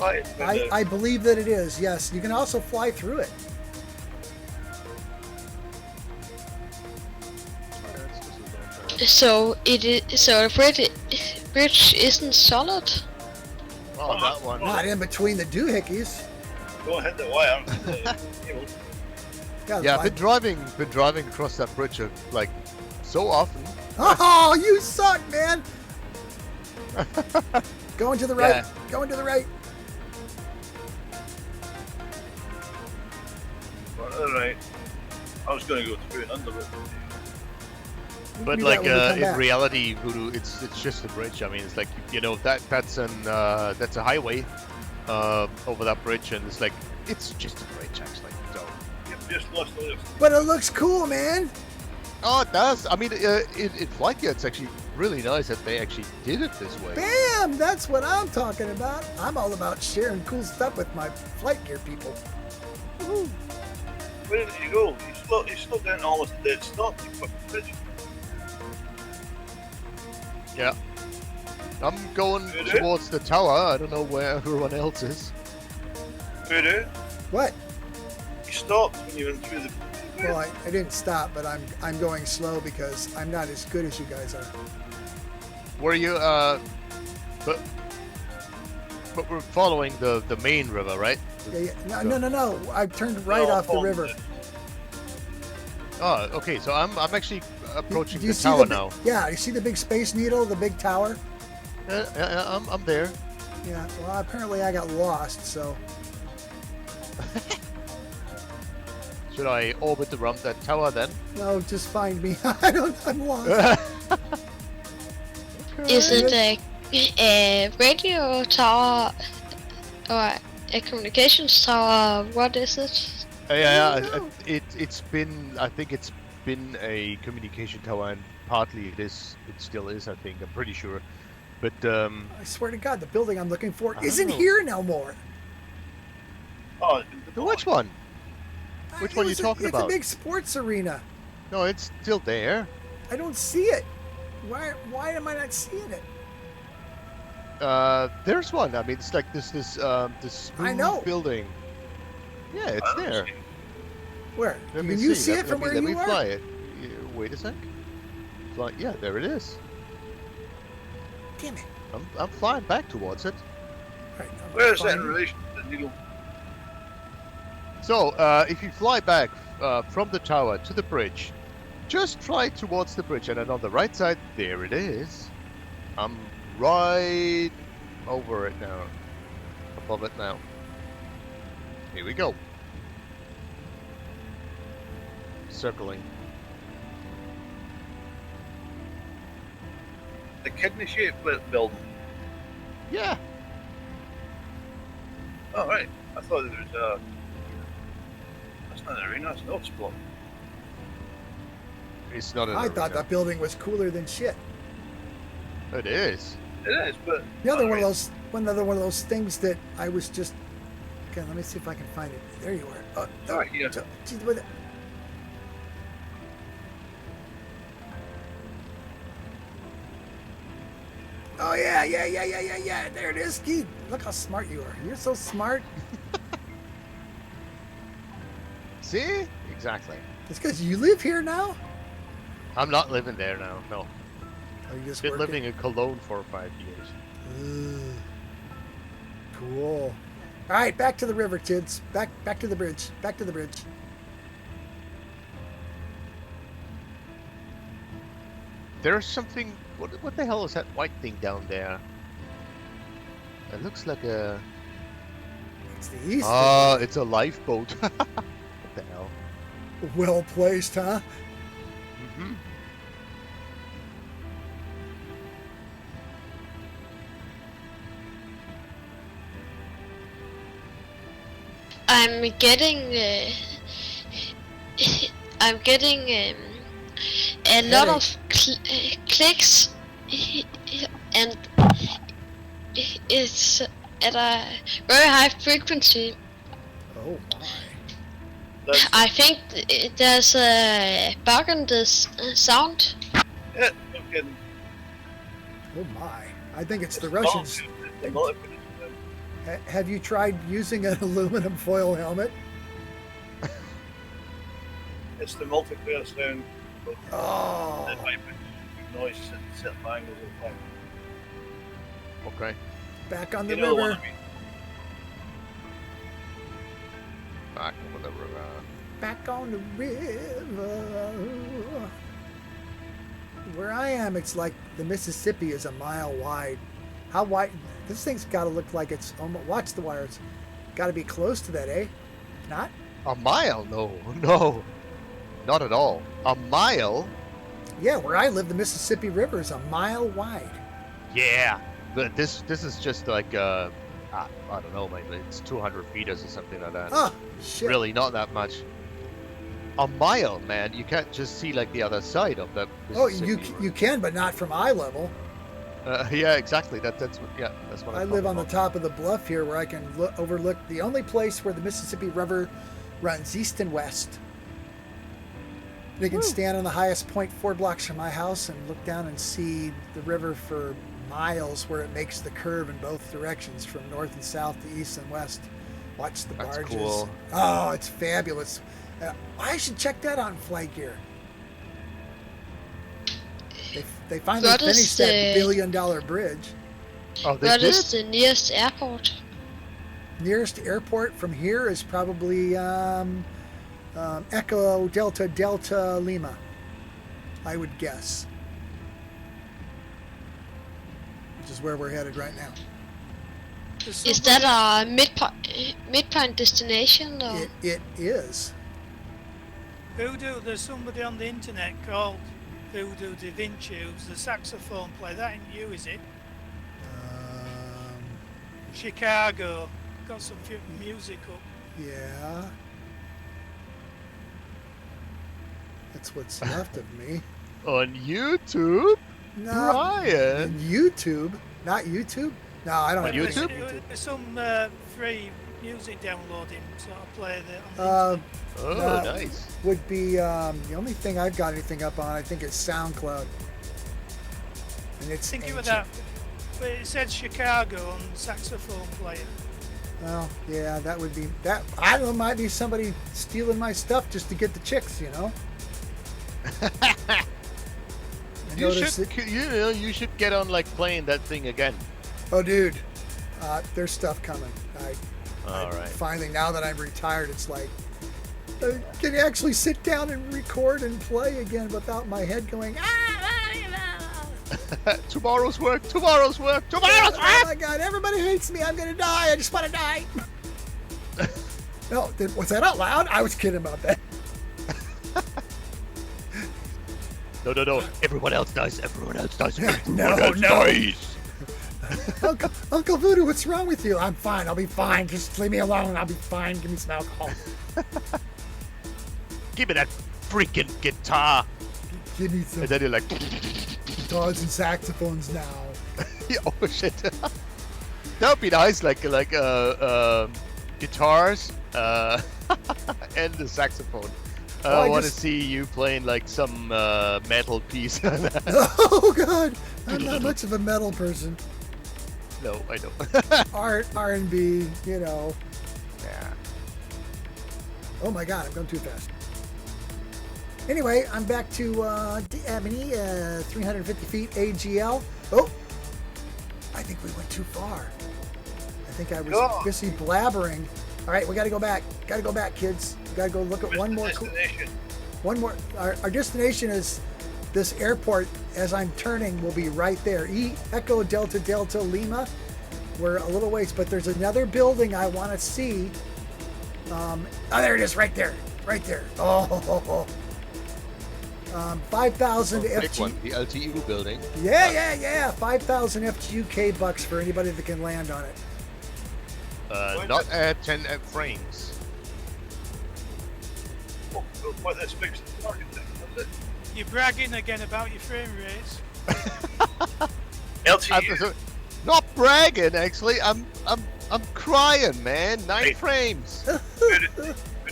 Right, I believe that it is, yes. You can also fly through it. So the bridge isn't solid. Oh, that one. Not in between the doohickeys. Go ahead, the wire. Yeah, I've been driving across that bridge like so often. Oh, you suck, man! Going to the right. Yeah. Going to the right. Alright. I was going to go through and under it. But Do like that when we come in back. reality, Voodoo, it's just a bridge. I mean, it's like, you know, that's a highway over that bridge, and it's like it's just a bridge actually. So. You've just lost the lift. But it looks cool, man. Oh, it does. I mean, in flight gear, it's actually really nice that they actually did it this way. Bam! That's what I'm talking about. I'm all about sharing cool stuff with my flight gear people. Woo. Where did you go? You slowed down almost a dead stop. You fucking bridge. Yeah. I'm going Did it? towards the tower. I don't know where everyone else is. Voodoo, What? you stopped when you went through the. Well, I didn't stop, but I'm going slow because I'm not as good as you guys are. Were you but we're following the main river, right? Yeah. No. I turned right No, off the hold river. it. Oh, okay. So I'm actually approaching Do you the see tower the now. Yeah, you see the big space needle, the big tower? Yeah, I'm there. Yeah. Well, apparently I got lost, so. Should I orbit around that tower then? No, just find me. I'm lost. Is it a radio tower or a communications tower? What is it? Yeah, don't know. I think it's been a communication tower, and partly it still is. I think I'm pretty sure, but I swear to God, the building I'm looking for I isn't don't know. here no more. Oh, which one? Which one are you talking It's about? a big sports arena. No, it's still there. I don't see it. Why am I not seeing it? There's one. I mean, it's like this I know. smooth building. Yeah, it's I don't there. see it. Where? Let Can me you see it from where let me you are? fly it. Wait a sec. Fly. Yeah, there it is. Damn it. I'm flying back towards it. Right, I'm Where is that in finding- relation to the needle? So, if you fly back from the tower to the bridge, just fly towards the bridge, and then on the right side, there it is. I'm right over it now. Above it now. Here we go. Circling. The kidney-shaped building. Yeah. Oh, right. I thought it was that's not an arena, it's an office block. It's not an I thought arena. that building was cooler than shit. It is. It is, but The other one of alright. those, another one of those things that I was just Okay, let me see if I can find it. There you are. Oh, Right here. geez, with it. Oh yeah. There it is, Keith. Look how smart you are. You're so smart. See? Exactly. It's because you live here now. I'm not living there now. No. Oh, you just Been working? living in Cologne for 5 years. Ugh. Cool. All right, back to the river, kids. Back to the bridge. Back to the bridge. There's something. What the hell is that white thing down there? It looks like a. It's the east. It's a lifeboat. What the hell? Well placed, huh? Mm-hmm. I'm getting a lot of clicks, and it's at a very high frequency. Oh my. That's, I think there's a bug in this sound. yeah, no kidding. Oh my. I think it's the Russians. Have you tried using an aluminum foil helmet? It's the multiplayer sound. But Oh. the high pitch noise at certain angles of the time. Okay. Back on the You know what river. I mean? Back over the river. Back on the river. Where I am, it's like the Mississippi is a mile wide. How wide? This thing's got to look like it's almost. Watch the wires. Got to be close to that, eh? Not? A mile? No. Not at all. A mile? Yeah, where I live, the Mississippi River is a mile wide. Yeah. But this is just like I don't know, maybe it's 200 meters or something like that. Oh, shit. Really, not that much. A mile, man. You can't just see like the other side of that. Oh, you can, but not from eye level. Yeah, exactly. That's what. I live on the top of the bluff here, where I can overlook the only place where the Mississippi River runs east and west. I can stand on the highest point 4 blocks from my house and look down and see the river for miles, where it makes the curve in both directions, from north and south to east and west. Watch the That's barges. cool. Oh, it's fabulous. I should check that on Flight Gear. They finally What is finished that the- billion-dollar bridge. Oh, they What did? is the nearest airport? Nearest airport from here is probably Echo Delta Delta Lima, I would guess, which is where we're headed right now. Is that a midpoint destination? Or? It is. Voodoo, there's somebody on the internet called Voodoo Da Vinci who's the saxophone player. That ain't you, is it? Chicago. Got some music up. Yeah. That's what's left of me. On YouTube? No. Brian? On YouTube? Not YouTube? No, I don't On have YouTube? There's some free music downloading sort of play there on the Oh, No. nice. Would be the only thing I've got anything up on, I think, is SoundCloud. And it's Thinking of ancient. that, but it said Chicago on saxophone player. Well, yeah, that would be that. I don't know, might be somebody stealing my stuff just to get the chicks, you know. I You noticed should, it- you should get on like playing that thing again. Oh, dude, there's stuff coming. All right. Finally, now that I'm retired, it's like, can you actually sit down and record and play again without my head going, Tomorrow's work. Tomorrow's work. oh my God, everybody hates me. I'm going to die. I just want to die. No, was that out loud? I was kidding about that. No. Everyone else dies. Everyone else dies. No, Everyone else no. dies. Uncle Voodoo, what's wrong with you? I'm fine. I'll be fine. Just leave me alone. I'll be fine. Give me some alcohol. Give me that freaking guitar. Give me some And then you're like, guitars and saxophones now. oh shit. That would be nice. Like guitars, and the saxophone. Well, I want to see you playing like some metal piece. Oh God, I'm not much of a metal person. No, I don't. R&B, you know. Yeah. Oh my God, I'm going too fast. Anyway, I'm back to Ebony, 350 feet AGL. Oh, I think we went too far. I think I was busy blabbering. All right, we got to go back. Got to go back, kids. We got to go look at one more. One more. Our destination is this airport. As I'm turning, will be right there. Echo Delta Delta Lima. We're a little ways, but there's another building I want to see. Oh, there it is, right there, right there. Oh. 5,000 The FG. LTU building. Yeah. 5,000 FGUK bucks for anybody that can land on it. Not at 10 frames. What this fixed the target thing, was it? You're bragging again about your frame rates. LTU. Not bragging, actually. I'm crying, man. 9 frames. Are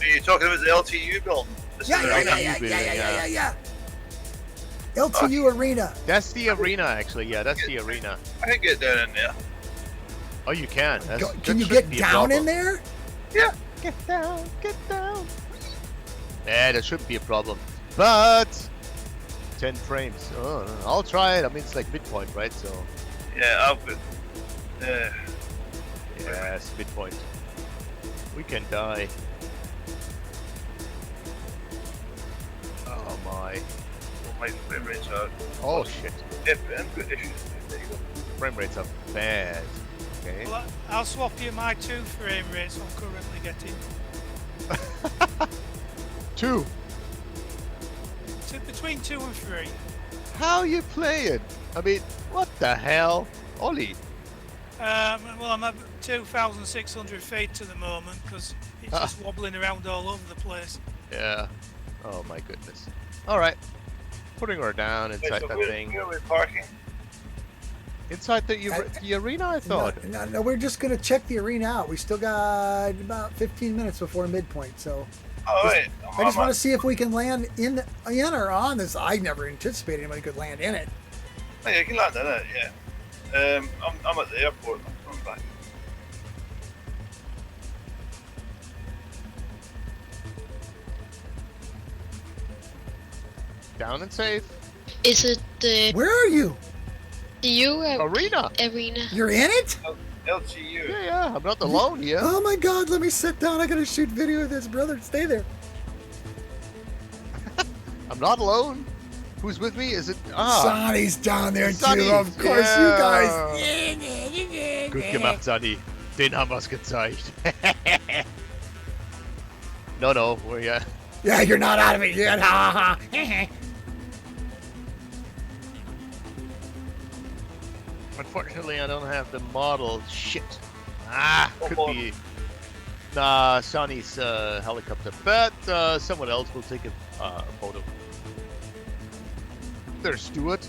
you talking about the LTU building? Yeah. LTU Arena. That's the arena, actually. Yeah, that's the arena. I can get down in there. Oh, you can. Can you get down in there? Yeah. Get down, get down. Yeah, that shouldn't be a problem. But 10 frames. Oh, I'll try it. I mean, it's like midpoint, right? So. Yeah, I'll be. Yes, midpoint. We can die. Oh my. My frame rates out. Oh shit. FM, good issues. There you go. Frame rates are bad. Okay. Well, I'll swap you my 2 frame rates I'm currently getting. 2. Between 2 and 3. How you playing? I mean, what the hell? Ollie. Well, I'm at 2,600 feet at the moment because it's just wobbling around all over the place. Yeah. Oh my goodness. Alright. Putting her down inside that thing. Where are we parking? Inside the arena, I thought. No, we're just going to check the arena out. We still got about 15 minutes before midpoint, so. Alright. I just want to see if we can land in or on this. I never anticipated anybody could land in it. Oh, yeah, you can land in it, yeah. I'm at the airport. I'm coming back. Down and safe. Is it the Where are you? Arena. arena? You're in it? LTU. Yeah. I'm not alone here. Oh my God, let me sit down. I got to shoot video of this, brother. Stay there. I'm not alone. Who's with me? Is it? Sonny's down there Sonny. too. Of course, you guys. Gut gemacht, Sonny. Den haben wir's gezeigt. No, we're Yeah, you're not out of it yet. Ha ha. Unfortunately, I don't have the model. Shit. Could be. Nah, Sonny's helicopter. But someone else will take a photo. There's Stuart.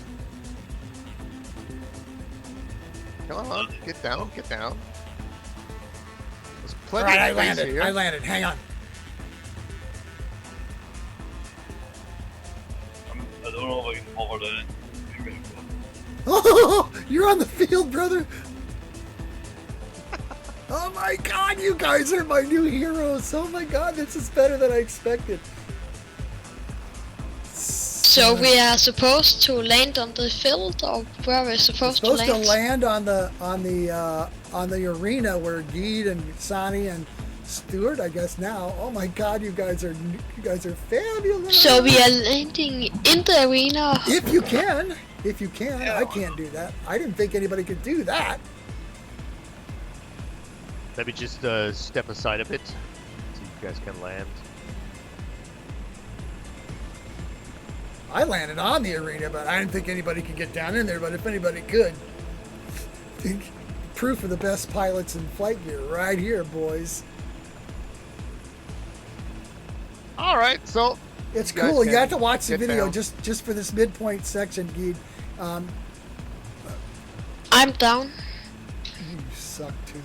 Come on, get down, get down. There's All plenty right, of space here. I landed. Hang on. I don't know if I can hover down. Oh, you're on the field, brother. Oh my God, you guys are my new heroes. Oh my God, this is better than I expected. So we are supposed to land on the field, or where we're supposed to land? On the arena where Geed and Sonny and Stuart, I guess now. Oh my God, you guys are fabulous. So we are landing in the arena. If you can. Yeah. I can't do that. I didn't think anybody could do that. Let me just step aside a bit so you guys can land. I landed on the arena, but I didn't think anybody could get down in there. But if anybody could, proof of the best pilots in flight gear right here, boys. All right, so It's you guys cool. You can have to watch the get video down. just for this midpoint section, Geed. I'm down. You suck too.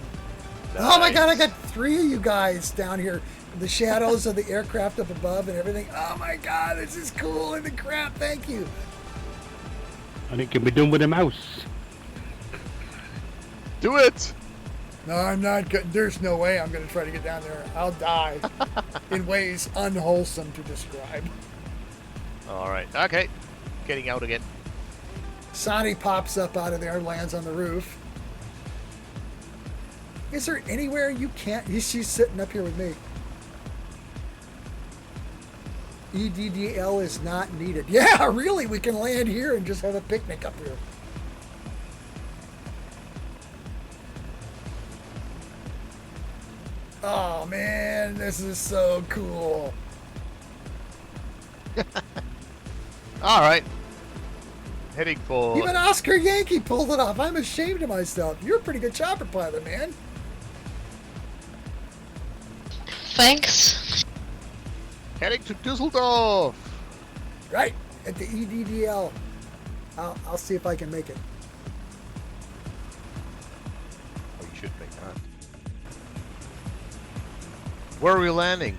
Oh my god, I got 3 of you guys down here. The shadows of the aircraft up above and everything. Oh my god, this is cool in the crap. Thank you. I think you'll be done with a mouse. Do it! No, I'm not good. There's no way I'm going to try to get down there. I'll die in ways unwholesome to describe. Alright, okay. Getting out again. Sonny pops up out of there, lands on the roof. Is there anywhere you can't? She's sitting up here with me. EDDL is not needed. Yeah, really, we can land here and just have a picnic up here. Oh man, this is so cool. Alright. Heading for... Even Oscar Yankee pulled it off. I'm ashamed of myself. You're a pretty good chopper pilot, man. Thanks. Heading to Dusseldorf! Right, at the EDDL. I'll see if I can make it. Oh, you should make that. Where are we landing?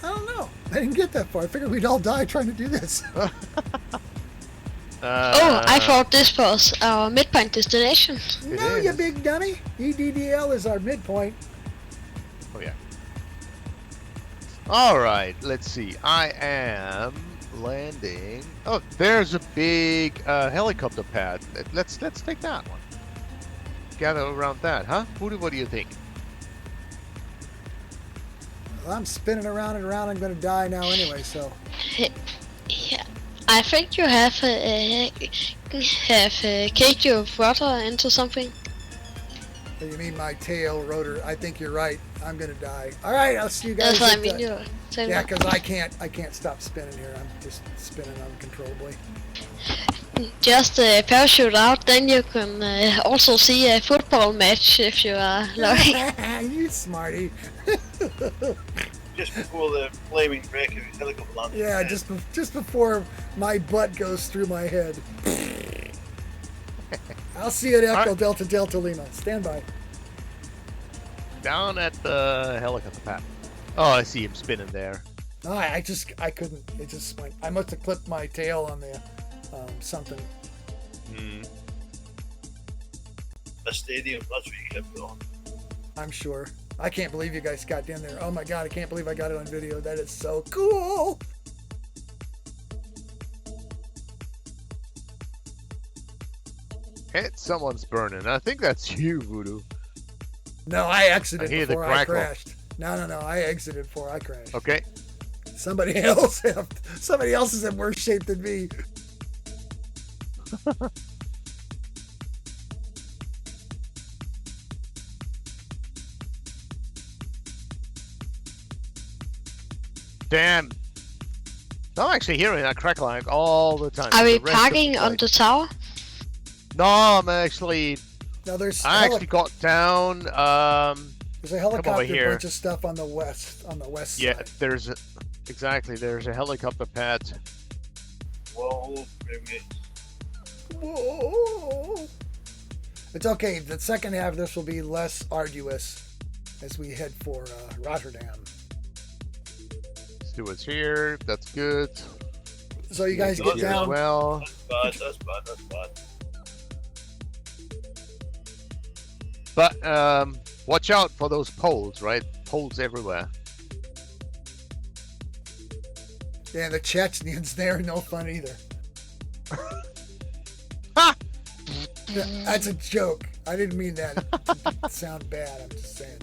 I don't know. I didn't get that far. I figured we'd all die trying to do this. Oh, I thought this was our midpoint destination. No, you big dummy. EDDL is our midpoint. Oh, yeah. Alright, let's see. I am landing... Oh, there's a big helicopter pad. Let's take that one. Gather around that, huh? What do you think? Well, I'm spinning around and around. I'm going to die now anyway, so... Yeah, I think you have kicked your rudder into something. Oh, you mean my tail rotor? I think you're right. I'm going to die. All right, I'll see you guys. That's what I at mean. the- You're saying Yeah, that. because I can't stop spinning here. I'm just spinning uncontrollably. Just parachute out, then you can also see a football match if you are lucky. You smarty. Just before the flaming wreck of his helicopter landed. Yeah, just before my butt goes through my head. I'll see you at Echo Alright. Delta Delta Lima. Stand by. Down at the helicopter pad. Oh, I see him spinning there. No, I couldn't. It just went. I must have clipped my tail on the something. The stadium, that's what you kept it on. I'm sure. I can't believe you guys got down there. Oh my god, I can't believe I got it on video. That is so cool. Hey, someone's burning. I think that's you, Voodoo. No, I exited I hear the before I crackle. crashed. No, I exited before I crashed. Okay. Somebody else is in worse shape than me. Damn. I'm actually hearing that crackling all the time. Are we The rest of parking the on flight. the tower? No, I'm actually... Now there's I actually got down... there's a over helicopter here. bunch of stuff on the west Yeah, side. there's a... Exactly, there's a helicopter pad. Whoa, maybe. Whoa. It's okay. The second half of this will be less arduous as we head for Rotterdam. Stewart's here. That's good. So you guys He's get here as down. well. That's bad. But watch out for those poles, right? Poles everywhere. Yeah, the Chechens, they're no fun either. Ha! That's a joke. I didn't mean that to sound bad. I'm just saying.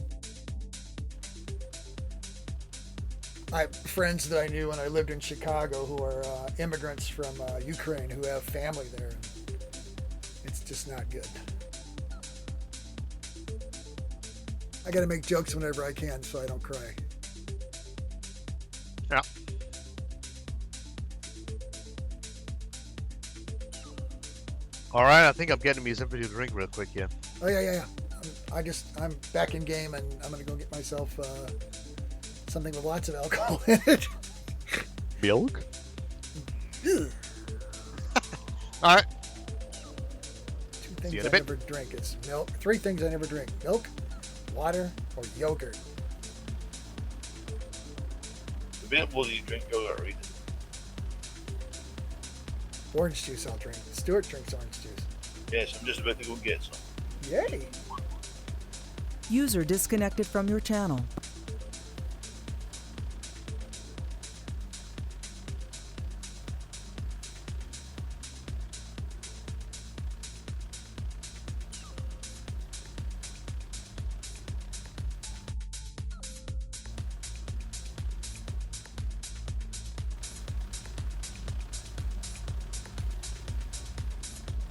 I have friends that I knew when I lived in Chicago who are immigrants from Ukraine who have family there. It's just not good. I got to make jokes whenever I can so I don't cry. Yeah. All right, I think I'm getting me something to drink real quick here. Oh yeah. I'm back in game and I'm gonna go get myself something with lots of alcohol in it. Milk? All right. Two things See you in I a bit. never drink is milk. 3 things I never drink: milk, Water or yogurt? The minute will you drink yogurt or eat it? Orange juice I'll drink. Stuart drinks orange juice. Yes, I'm just about to go get some. Yay! User disconnected from your channel.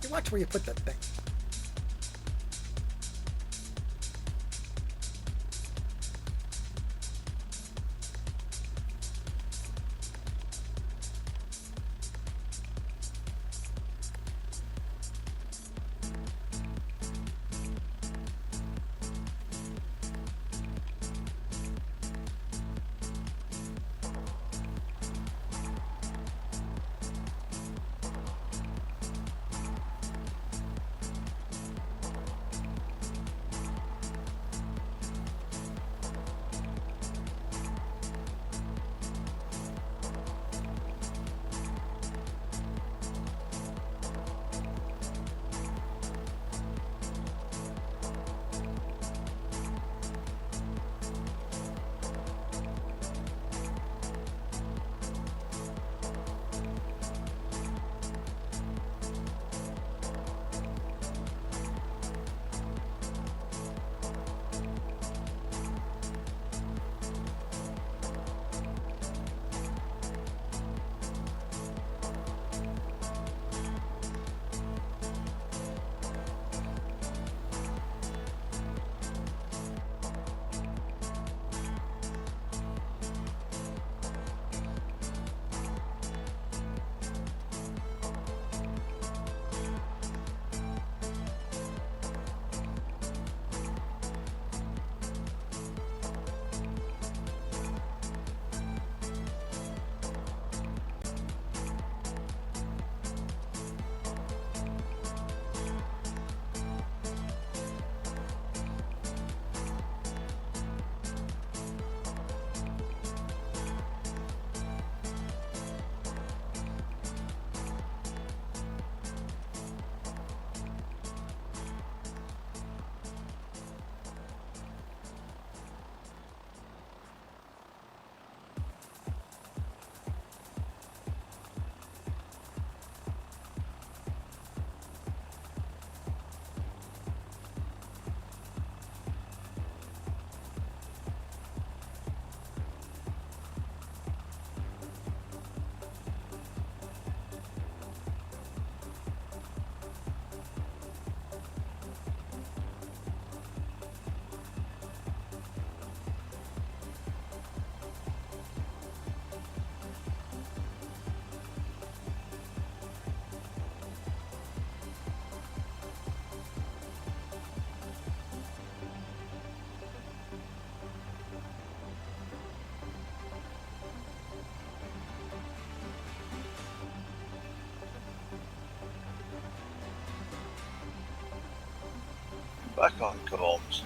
You watch where you put that thing. Back on comms.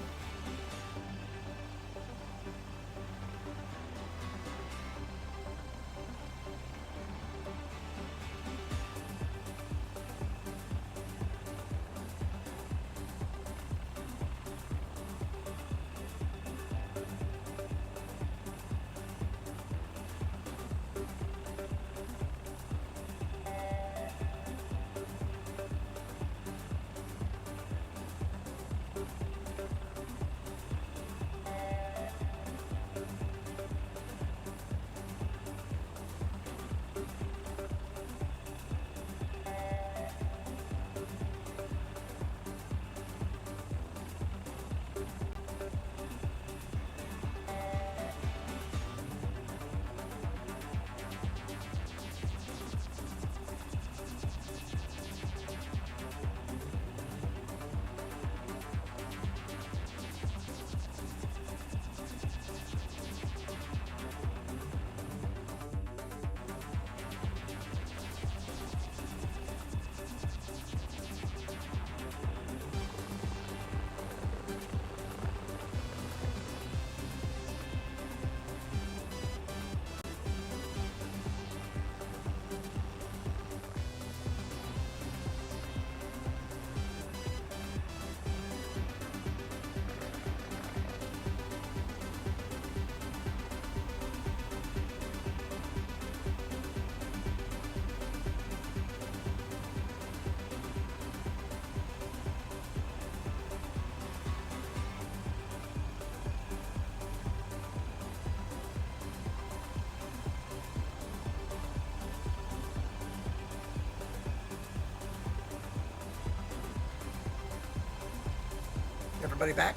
Everybody back?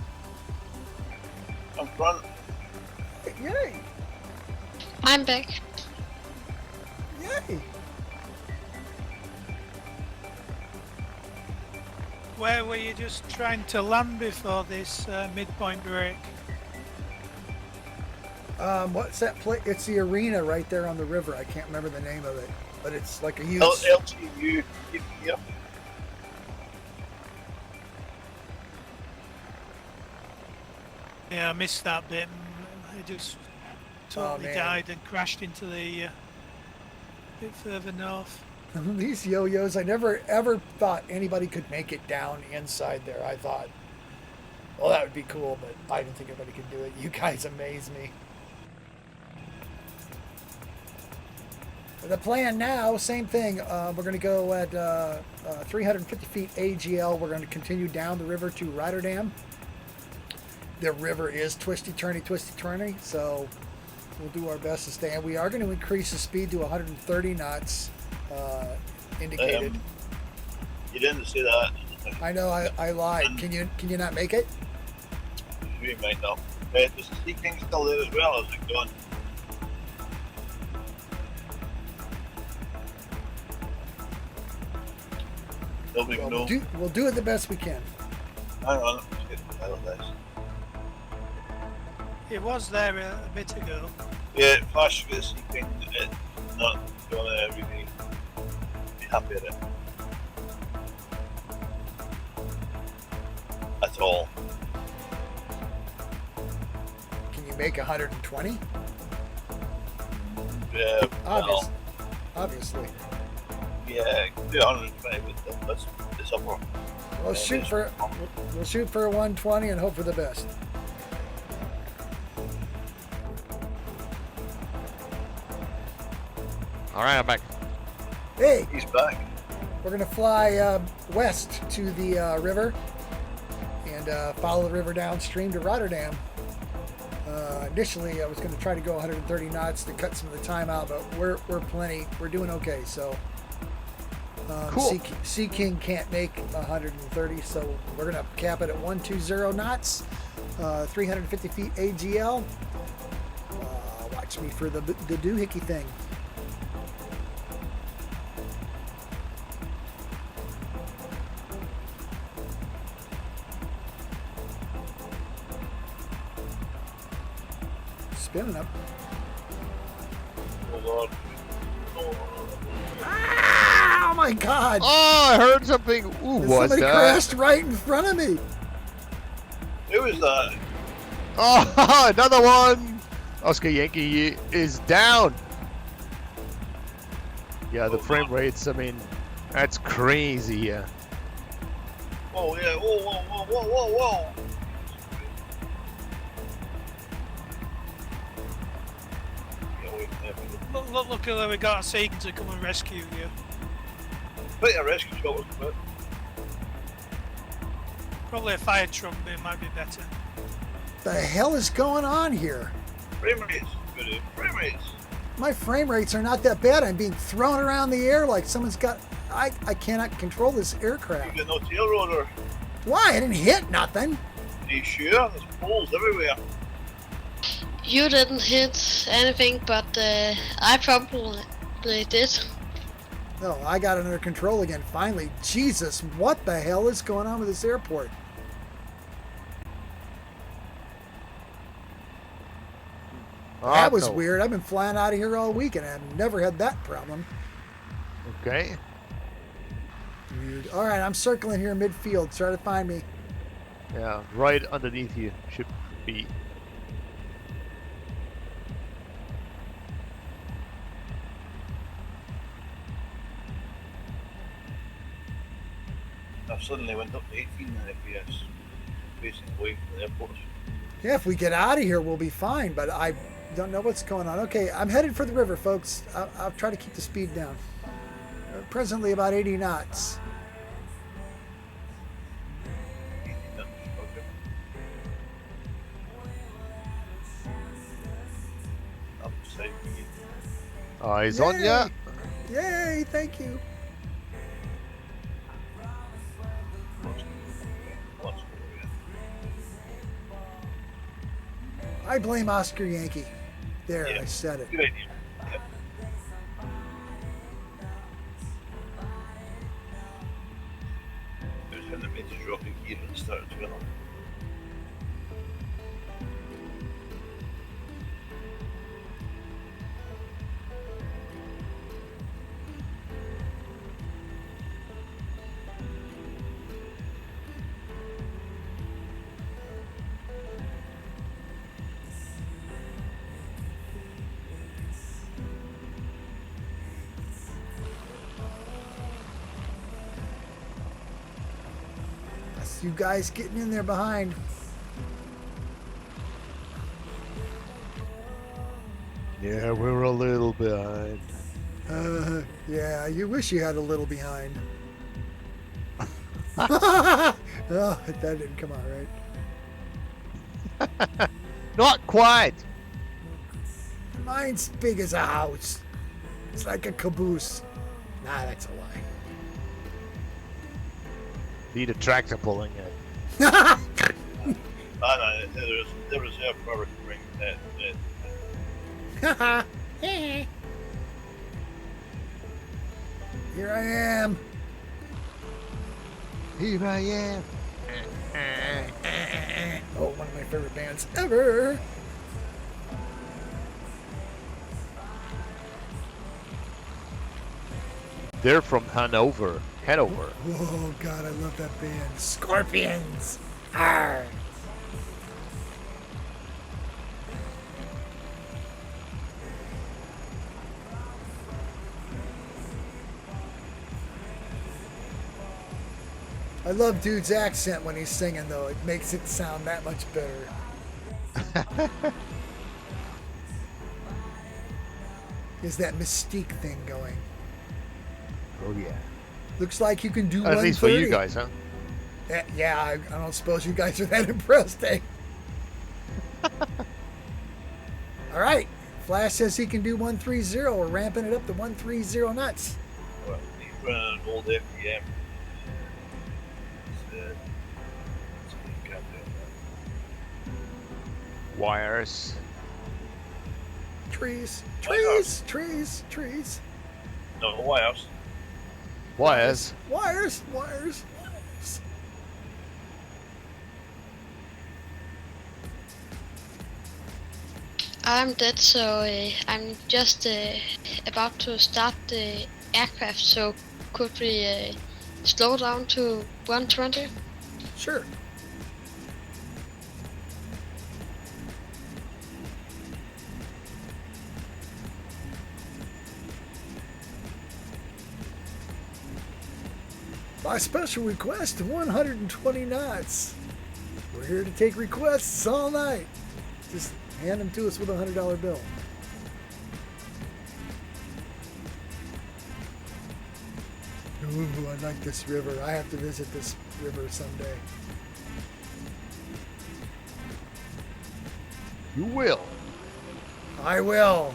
I'm front. Yay! I'm back. Yay! Where were you just trying to land before this midpoint break? What's that place? It's the arena right there on the river. I can't remember the name of it, but it's like a huge. LTU. Yep. Yeah, I missed that bit. I just totally man. died and crashed into the bit further north. These yo-yos, I never ever thought anybody could make it down inside there. I thought, well, that would be cool, but I didn't think anybody could do it. You guys amaze me. The plan now, same thing. We're going to go at 350 feet AGL. We're going to continue down the river to Rotterdam. The river is twisty-turny, so we'll do our best to stay. And we are going to increase the speed to 130 knots, indicated. You didn't see that. I know, I lied. Can you not make it? We might not. The sea king's still there as well. How's it going? Well, we'll do it the best we can. Hang on, let's get the hell of this. It was there a bit ago. Yeah, flash for the sea king. It's not going to really be happy with it. At all. Can you make 120? Yeah, well, Obviously. yeah, do 120 with this upper. We'll shoot for 120 and hope for the best. All right, I'm back. Hey, He's back. we're gonna fly west to the river and follow the river downstream to Rotterdam. Initially, I was going to try to go 130 knots to cut some of the time out, but we're doing okay. So, Cool. Sea King can't make 130, so we're going to cap it at 120 knots, 350 feet AGL. Watch me for the doohickey thing. Spinning up. Oh, Lord. Ah, oh my God! Oh, I heard something. Ooh, what's Somebody that? crashed right in front of me. Who was that? Oh, another one. Oscar Yankee is down. Yeah, the frame rates, I mean, that's crazy. Yeah. Oh, yeah. Whoa. Get away from there. Look where we got a Sea King to come and rescue you. Put a rescue shot was good. Probably a fire truck, but it might be better. The hell is going on here? Frame rates. Good. Frame rates. My frame rates are not that bad. I'm being thrown around the air like someone's got. I cannot control this aircraft. You got no tail rotor. Why? I didn't hit nothing. Are you sure? There's poles everywhere. You didn't hit anything, but I probably did. No, I got it under control again. Finally, Jesus! What the hell is going on with this airport? That was no. weird. I've been flying out of here all week and I've never had that problem. Okay. Weird. All right, I'm circling here midfield. Try to find me. Yeah, right underneath you should be. I suddenly went up to 18 FPS, facing away from the airport. Yeah, if we get out of here, we'll be fine, but I don't know what's going on. Okay, I'm headed for the river, folks. I'll try to keep the speed down. Presently about 80 knots. I'm safe. Eyes on ya. Yay, thank you. I blame Oscar Yankee. There, Yeah. I said it. Good idea. Yep. It was him that made the drop in gear and started to run. That's you guys getting in there behind. Yeah, we're a little behind. Yeah, you wish you had a little behind. Oh, that didn't come out right. Not quite. Mine's big as a house. It's like a caboose. Nah, that's a lie. Need a tractor pulling it. No, there was a power to bring that. Here I am. Here I am. Oh, one of my favorite bands ever. They're from Hanover. Hanover. Oh, God, I love that band. Scorpions. Arr. I love Dude's accent when he's singing, though. It makes it sound that much better. Is that mystique thing going? Oh yeah. Looks like you can do At 130. least for you guys, huh? Yeah, I don't suppose you guys are that impressed, eh? All right. Flash says he can do 130. We're ramping it up to 130 knots. Well, he's running an old FGM. So he can't do Wires. Trees. Lighthouse. Trees. Trees. that. No, why else? Wires. Wires. I'm dead, so I'm just about to start the aircraft, so could we slow down to 120? Sure. By special request, 120 knots. We're here to take requests all night. Just hand them to us with a $100 bill. Ooh, I like this river. I have to visit this river someday. You will. I will.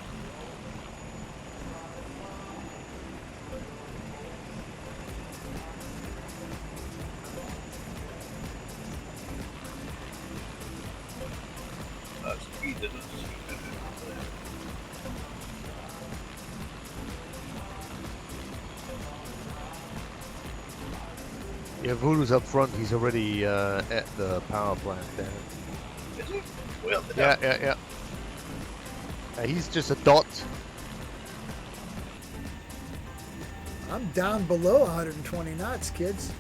Speed didn't. Yeah, Voodoo's up front. He's already at the power plant there. Is he? Well, Yeah. He's just a dot. I'm down below 120 knots, kids.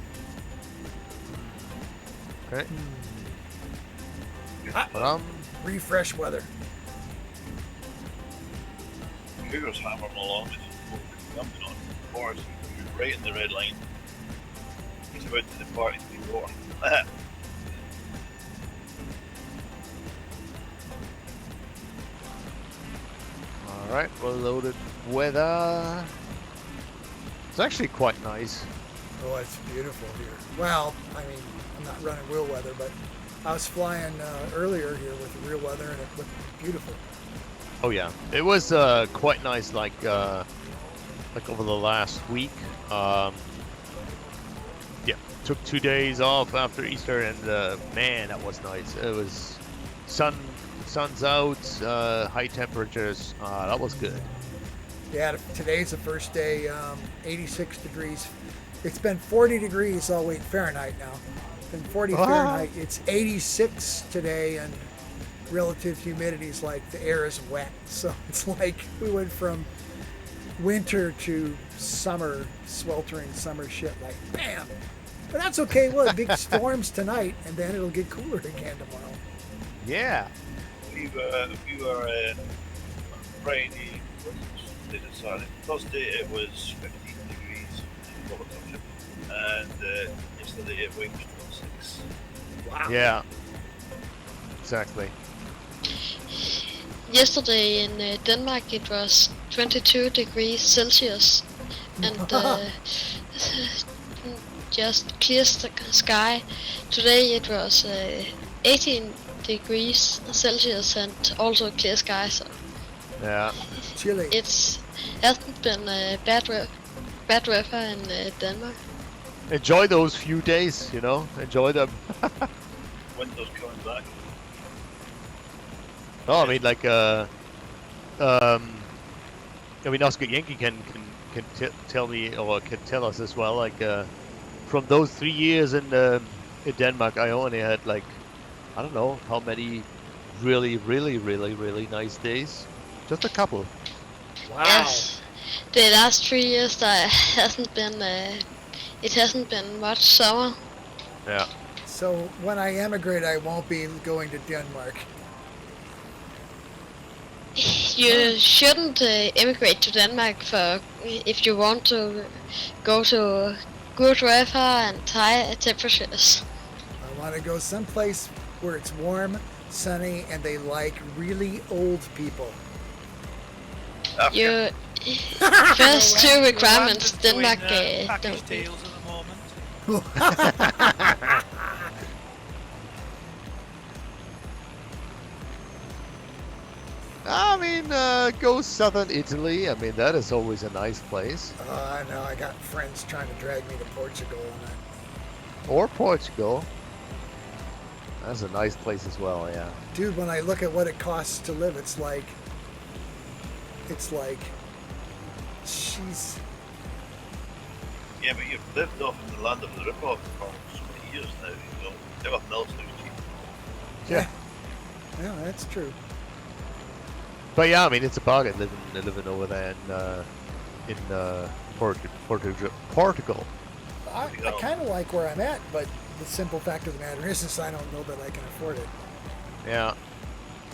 Okay. Ah, refresh weather. Cougar's hammering along. It's jumping on the course. He's right in the red line. He's about to depart into the war. Alright, well loaded weather. It's actually quite nice. Oh, it's beautiful here. Well, I mean, I'm not running real weather, but I was flying earlier here with real weather, and it looked beautiful. Oh yeah, it was quite nice. Like over the last week. Yeah, took 2 days off after Easter, and man, that was nice. It was sun's out, high temperatures. That was good. Yeah, today's the first day, 86 degrees. It's been 40 degrees all week Fahrenheit now. It's been 40 Fahrenheit. It's 86 today, and relative humidity is like the air is wet. So it's like we went from winter to summer, sweltering summer shit, like bam. But that's okay. We'll have big storms tonight, and then it'll get cooler again tomorrow. Yeah. We were Friday, Saturday, Thursday it was 15 degrees in Robert Township, and yesterday it went to 6. Wow. Yeah. Exactly. Yesterday in Denmark it was 22 degrees Celsius and just clear sky. Today it was 18 degrees Celsius and also clear sky. So Yeah. Chilly. it hasn't been bad weather in Denmark. Enjoy those few days, you know. Enjoy them. Winter's coming back. Oh, I mean, like, I mean, Oscar Yankee can tell me, or can tell us as well. Like, from those 3 years in Denmark, I only had like, I don't know how many really nice days. Just a couple. Wow. Yes, the last 3 years there hasn't been it hasn't been much summer. Yeah. So when I emigrate, I won't be going to Denmark. You shouldn't immigrate to Denmark for if you want to go to good weather and high temperatures. I want to go someplace where it's warm, sunny, and they like really old people. You first two requirements Denmark package don't do. deals at the moment. I mean, go southern Italy. I mean, that is always a nice place. I know. I got friends trying to drag me to Portugal, and Or Portugal. That's a nice place as well, yeah. dude, when I look at what it costs to live, it's like, jeez. Yeah, but you've lived off in the land of the rip-off for so many years now, you know. Everything else is cheap. Yeah. Yeah, that's true. But yeah, I mean, it's a bargain living over there in Portugal. I kind of like where I'm at, but the simple fact of the matter is I don't know that I can afford it. Yeah.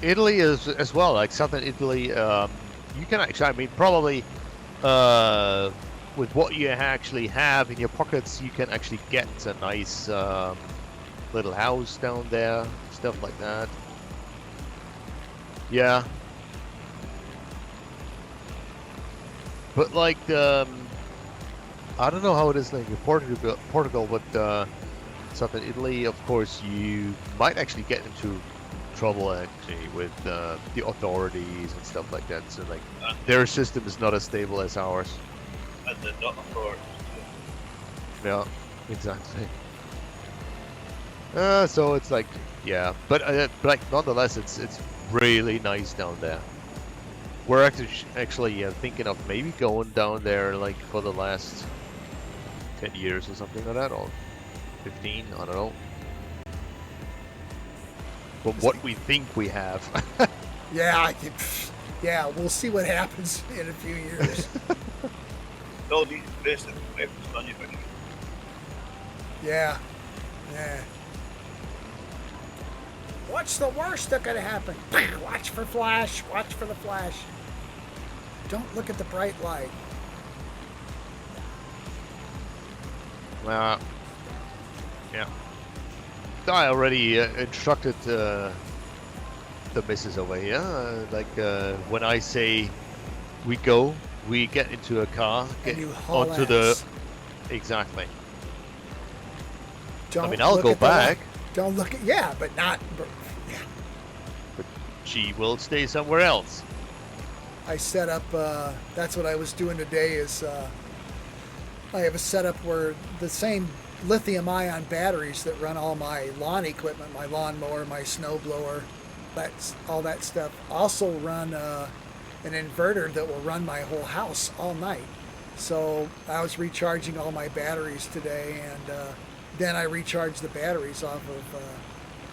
Italy is as well, like southern Italy. You can actually, I mean, probably with what you actually have in your pockets, you can actually get a nice little house down there, stuff like that. Yeah. But like, I don't know how it is like in Portugal, but southern Italy, of course, you might actually get into trouble actually with the authorities and stuff like that. So like, their system is not as stable as ours. And they're not authorities. Yeah, exactly. So it's like, yeah, but like nonetheless, it's really nice down there. We're actually thinking of maybe going down there like for the last 10 years or something like that, or 15, I don't know. But what we think we have. Yeah, yeah, we'll see what happens in a few years. No need to invest in weapons manufacturing. Yeah. What's the worst that could happen? Watch for flash. Watch for the flash. Don't look at the bright light. Yeah. I already instructed the missus over here. Like when I say we get into a car, get And you haul onto ass. exactly. Don't I mean, I'll look go at the back. light. Don't look at, yeah, but not, yeah. But she will stay somewhere else. I set up, that's what I was doing today is I have a setup where the same lithium ion batteries that run all my lawn equipment, my lawnmower, my snowblower, all that stuff. Also run an inverter that will run my whole house all night. So I was recharging all my batteries today, and then I recharged the batteries off of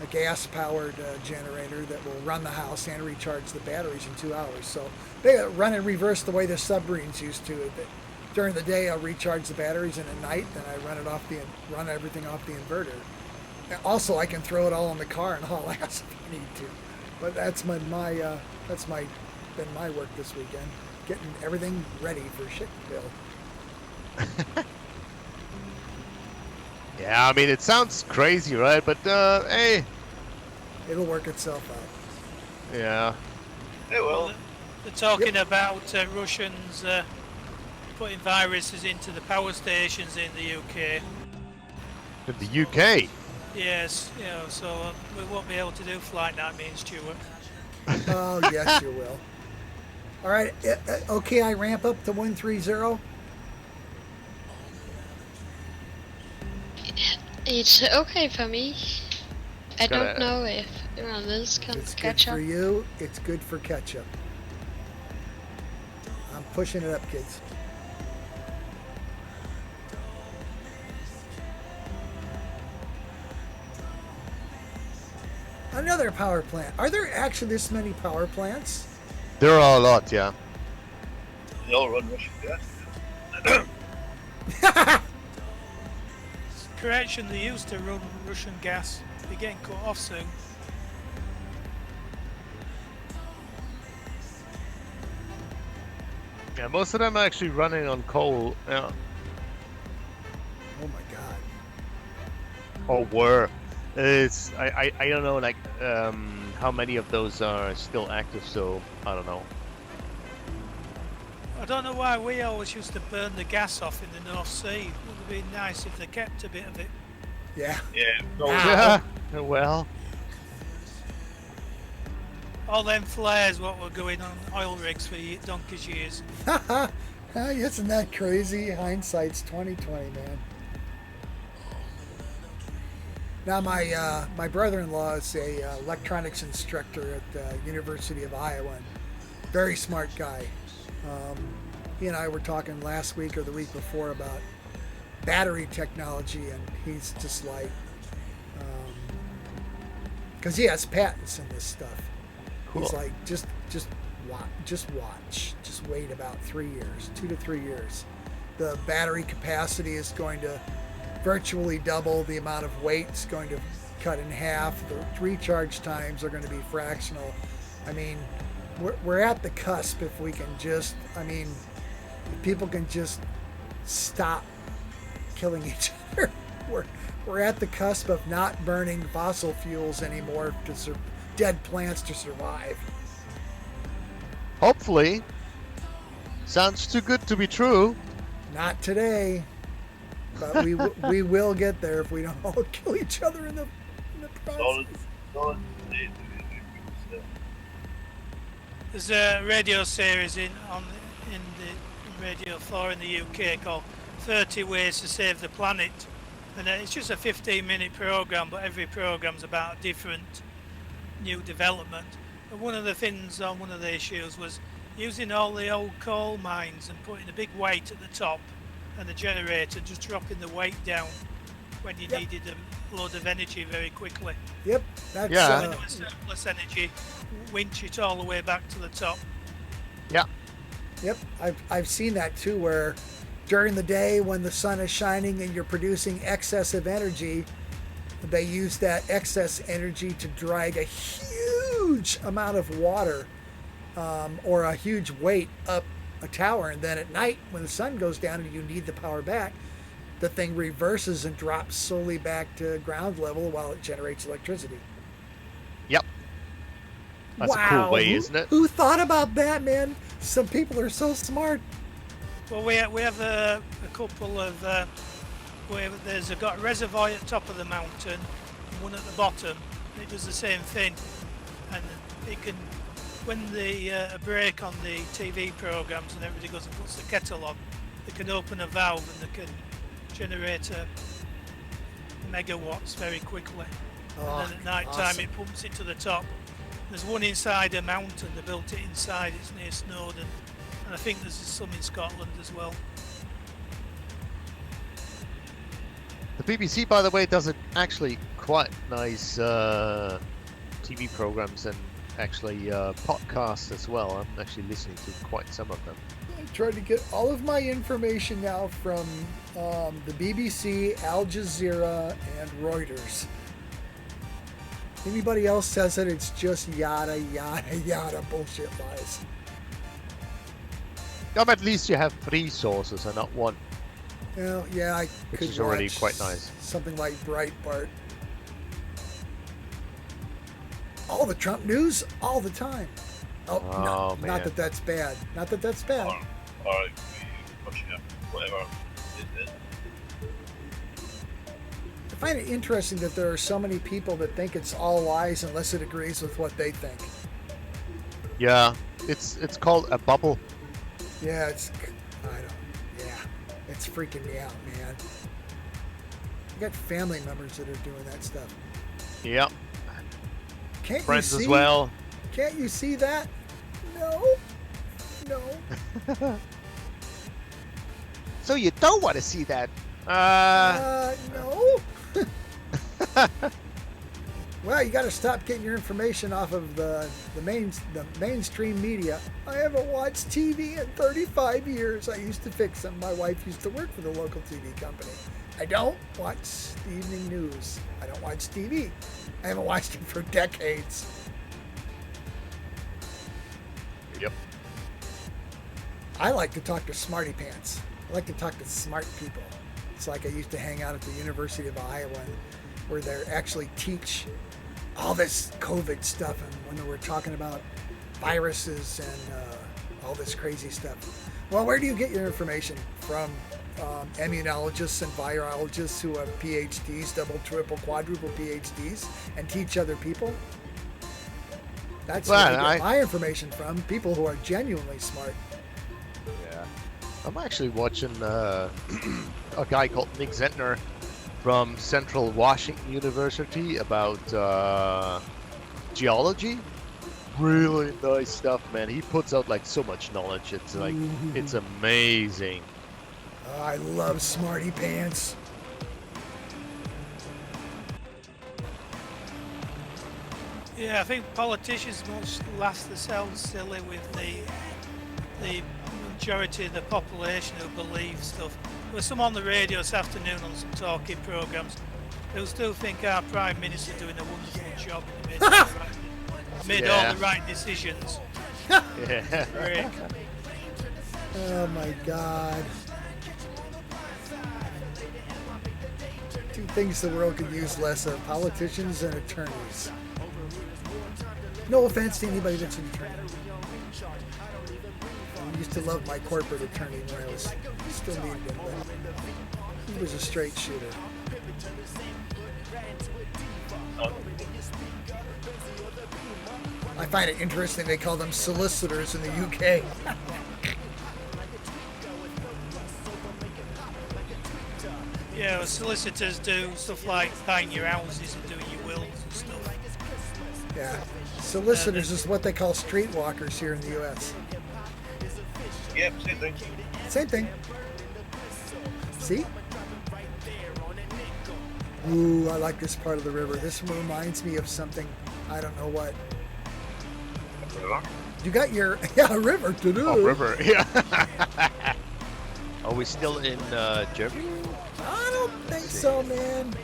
a gas-powered generator that will run the house and recharge the batteries in 2 hours. So they run in reverse the way the submarines used to. During the day, I'll recharge the batteries, and at night, then I run everything off the inverter. And also, I can throw it all in the car and haul ass if I need to. But that's been my work this weekend, getting everything ready for shit to build. Yeah, I mean, it sounds crazy, right? But, hey. It'll work itself out. Yeah. It will. They're talking about Russians putting viruses into the power stations in the UK. In the UK? Yes, so we won't be able to do FlightNight, me and Stuart. Oh, yes, you will. All right, okay, I ramp up to 130. It's okay for me. I Gotta- don't know if everyone else can It's good catch for up. you. It's good for ketchup. I'm pushing it up, kids. Another power plant. Are there actually this many power plants? There are a lot, yeah. They all run Russian gas. Correction, they used to run Russian gas. They're getting cut off soon. Yeah, most of them are actually running on coal. Yeah. Oh my god. Or were. It's I don't know like how many of those are still active, so I don't know. I don't know why we always used to burn the gas off in the North Sea. It would have been nice if they kept a bit of it. Yeah. Yeah. No, Yeah. Well. All them flares what were going on oil rigs for donkey's years. Isn't that crazy? Hindsight's 2020, man. Now my brother-in-law is a electronics instructor at the University of Iowa. And very smart guy. He and I were talking last week or the week before about battery technology, and he's just like, because he has patents in this stuff. Cool. He's like, just watch, just wait about 3 years, 2 to 3 years. The battery capacity is going to virtually double. The amount of weight's going to cut in half. The recharge times are going to be fractional. I mean, we're at the cusp if we can just, if people can just stop killing each other. We're at the cusp of not burning fossil fuels anymore to dead plants to survive. Hopefully. Sounds too good to be true. Not today. But we will get there if we don't all kill each other in the process. There's a radio series in the Radio 4 in the UK called 30 Ways to Save the Planet, and it's just a 15-minute program, but every program's about a different new development. And one of the things on one of the issues was using all the old coal mines and putting a big weight at the top and the generator, just dropping the weight down when you needed a load of energy very quickly. Yep, that's Yeah. When there was surplus energy, winch it all the way back to the top. Yeah. Yep, I've seen that too, where during the day when the sun is shining and you're producing excessive energy, they use that excess energy to drag a huge amount of water or a huge weight up a tower, and then at night when the sun goes down and you need the power back, the thing reverses and drops slowly back to ground level while it generates electricity. Yep. That's a cool way, isn't it? Who thought about that, man? Some people are so smart. Well, we have a couple of there's got a reservoir at the top of the mountain and one at the bottom. It does the same thing, and it can, when the a break on the TV programs and everybody goes and puts the kettle on, they can open a valve and they can generate megawatts very quickly. Oh, And then at night time awesome. it pumps it to the top, There's one inside a mountain. They built it inside. It's near Snowdon, and I think there's some in Scotland as well. The BBC, by the way, does actually quite nice TV programs and actually podcasts as well. I'm actually listening to quite some of them. I tried to get all of my information now from the BBC, Al Jazeera, and Reuters. Anybody else says it, it's just yada, yada, yada bullshit lies. At least you have 3 sources and not 1. Well, yeah, I Which could is already watch quite nice. Something like Breitbart. All the Trump news, all the time. Oh, no, man. not that that's bad. Not that that's bad. Or pushing up whatever it is. I find it interesting that there are so many people that think it's all lies unless it agrees with what they think. Yeah, it's called a bubble. Yeah, it's freaking me out, man. I got family members that are doing that stuff. Yep. Can't Friends you see? as well. Can't you see that? No. So you don't want to see that? No. Well, you got to stop getting your information off of the mainstream media. I haven't watched TV in 35 years. I used to fix them. My wife used to work for the local TV company. I don't watch the evening news. I don't watch TV. I haven't watched it for decades. Yep. I like to talk to smarty pants. I like to talk to smart people. It's like I used to hang out at the University of Iowa where they actually teach all this COVID stuff, and when they were talking about viruses and all this crazy stuff. Well, where do you get your information? From immunologists and virologists who have PhDs, double, triple, quadruple PhDs, and teach other people? That's where I get my information from, people who are genuinely smart. Yeah. I'm actually watching a guy called Nick Zentner from Central Washington University about geology. Really nice stuff, man. He puts out like so much knowledge. It's like it's amazing. I love smarty pants. Yeah, I think politicians must laugh themselves silly with the majority of the population who believe stuff. There was some on the radio this afternoon on some talking programs who still think our Prime Minister doing a wonderful job and made all the right decisions. Yeah. Great. Oh my God. 2 things the world could use less of: politicians and attorneys. No offense to anybody that's an attorney. I used to love my corporate attorney when I was still needed him, but he was a straight shooter. I find it interesting they call them solicitors in the UK. Yeah, well, solicitors do stuff like buying your houses and doing your wills and stuff. Yeah, solicitors is what they call streetwalkers here in the US. Yep, same thing. Same thing. See? Ooh, I like this part of the river. This reminds me of something. I don't know what. You got your river to do. Oh, river, yeah. Are we still in Germany? I don't think so, man.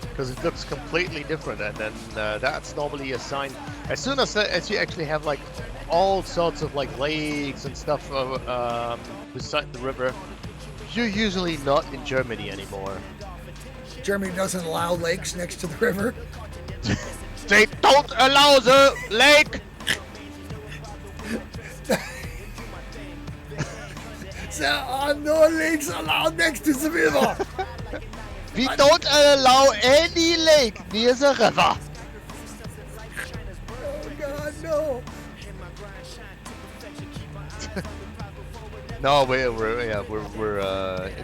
Because it looks completely different, and then that's normally a sign. As soon as you actually have like all sorts of like lakes and stuff beside the river, you're usually not in Germany anymore. Germany doesn't allow lakes next to the river. They don't allow the lake. There are no lakes allowed next to the river. We don't allow any lake near the river. Oh God, no. No, we're in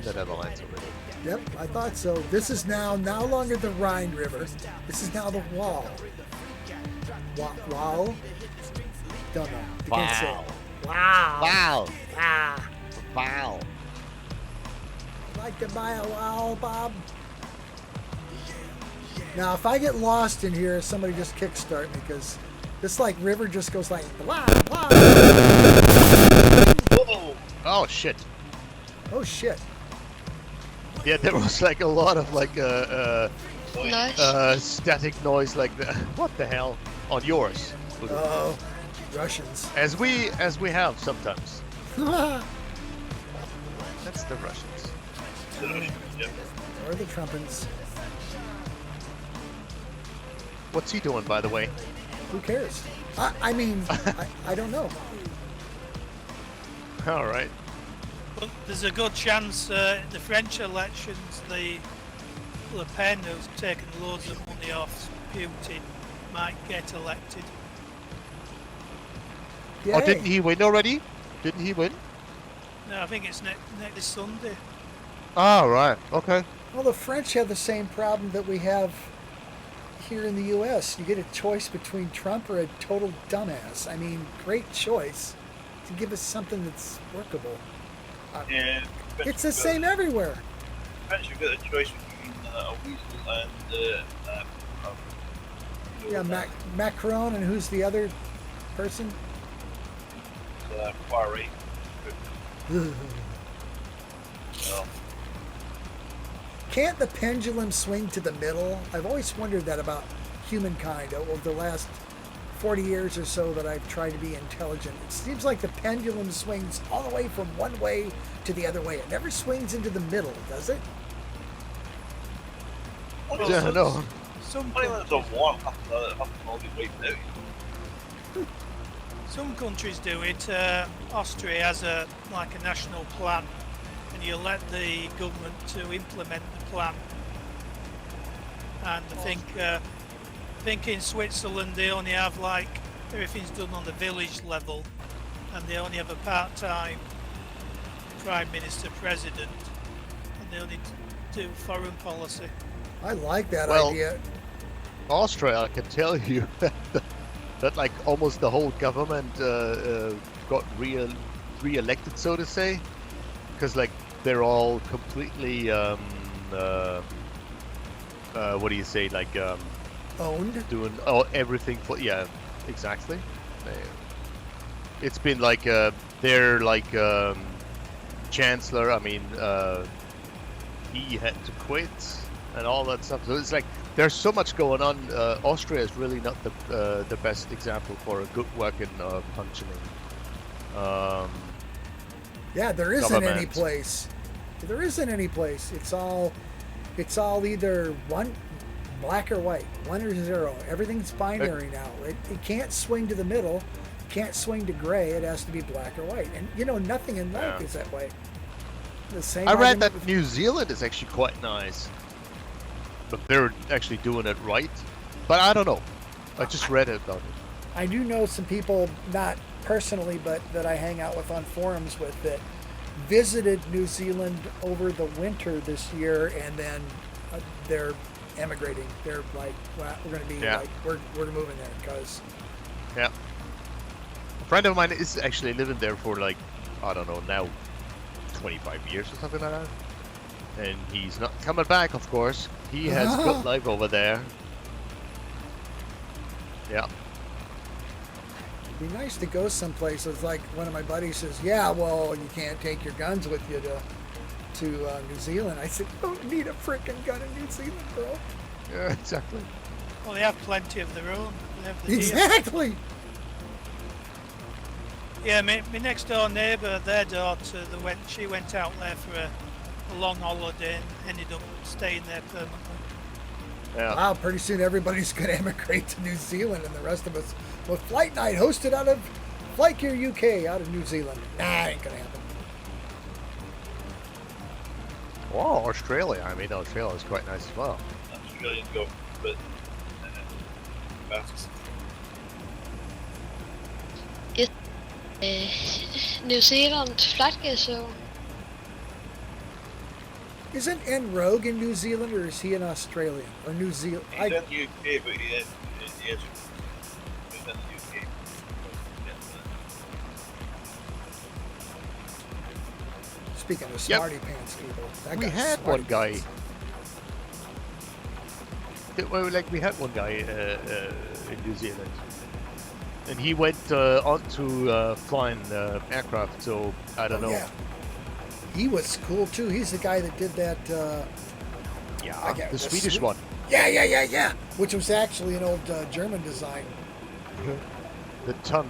the Netherlands already. Yep, I thought so. This is now no longer the Rhine River. This is now the Waal. Waal? Don't know. You can't say Wow. it. Wow. Wow. Ah. Wow. Like to buy a Waal, Bob? Now, if I get lost in here, somebody just kickstart me, because this like river just goes like wow, wow. Whoa! Oh shit. Oh shit. Yeah, there was like a lot of like Nice. static noise like that. What the hell? On yours. Oh, Russians. As we have sometimes. That's the Russians. Or the trumpets. What's he doing, by the way? Who cares? I mean, I don't know. All right. Well, there's a good chance the French elections, the Le Pen, who's taken loads of money off Putin, might get elected. Yay. Oh, didn't he win already? Didn't he win? No, I think it's next Sunday. Oh, right. Okay. Well, the French have the same problem that we have here in the U.S. You get a choice between Trump or a total dumbass. I mean, great choice to give us something that's workable. Yeah, It's the same everywhere. French have got a choice between a weasel and Yeah, Macron, and who's the other person? far right. Well, Can't the pendulum swing to the middle? I've always wondered that about humankind over the last 40 years or so that I've tried to be intelligent. It seems like the pendulum swings all the way from one way to the other way. It never swings into the middle, does it? well, Yeah, no. Some only when it's a war happen all be wiped out. Some countries do it. Austria has a national plan, and you let the government to implement the plan. And I think in Switzerland they only have everything's done on the village level, and they only have a part-time prime minister president, and they only do foreign policy. I like that Well, idea. Austria, I can tell you that like almost the whole government got re-elected, so to say, because like they're all completely what do you say, like Owned. doing everything for, yeah, exactly. It's been like their like chancellor, I mean he had to quit and all that stuff, so it's like there's so much going on. Austria is really not the best example for a good working functioning Yeah, there isn't any government. place. There isn't any place. It's all either one, black or white, 1 or 0. Everything's binary now. It can't swing to the middle. It can't swing to gray. It has to be black or white. And you know, nothing in life Yeah. is that way. The same. I read argument that with- New Zealand is actually quite nice, but they're actually doing it right. But I don't know. I just read it about it. I do know some people, not personally, but that I hang out with on forums with, that visited New Zealand over the winter this year, and then they're emigrating. They're like, well, we're going to be Yeah. like, we're moving there because. Yeah. A friend of mine is actually living there for like, I don't know, now 25 years or something like that. And he's not coming back, of course. He has a good life over there. Yeah. It'd be nice to go someplace. It's like one of my buddies says, yeah, well, you can't take your guns with you to New Zealand. I said, you don't need a freaking gun in New Zealand, bro. Yeah, exactly. Well, they have plenty of their own. They have the deer. Exactly. Yeah, my next door neighbour, their daughter, she went out there for a long holiday and ended up staying there permanently. Yeah. Wow, pretty soon everybody's going to emigrate to New Zealand, and the rest of us. Well, FlightNight hosted out of FlightGear UK out of New Zealand. Nah, ain't going to happen. Wow, Australia. I mean, Australia is quite nice as well. Australian government, but masks. New Zealand FlightGear zone. Isn't N Rogue in New Zealand, or is he an Australian or New Zealand? He's in the UK, but he is. Speaking of Yep. smarty pants people, that We guy's had smarty one guy. pants. Well, like we had one guy in New Zealand, and he went onto flying aircraft. So I don't know. Yeah. He was cool too. He's the guy that did that. Yeah, get the the Swedish Swe- one. Yeah. Which was actually an old German design. The ton.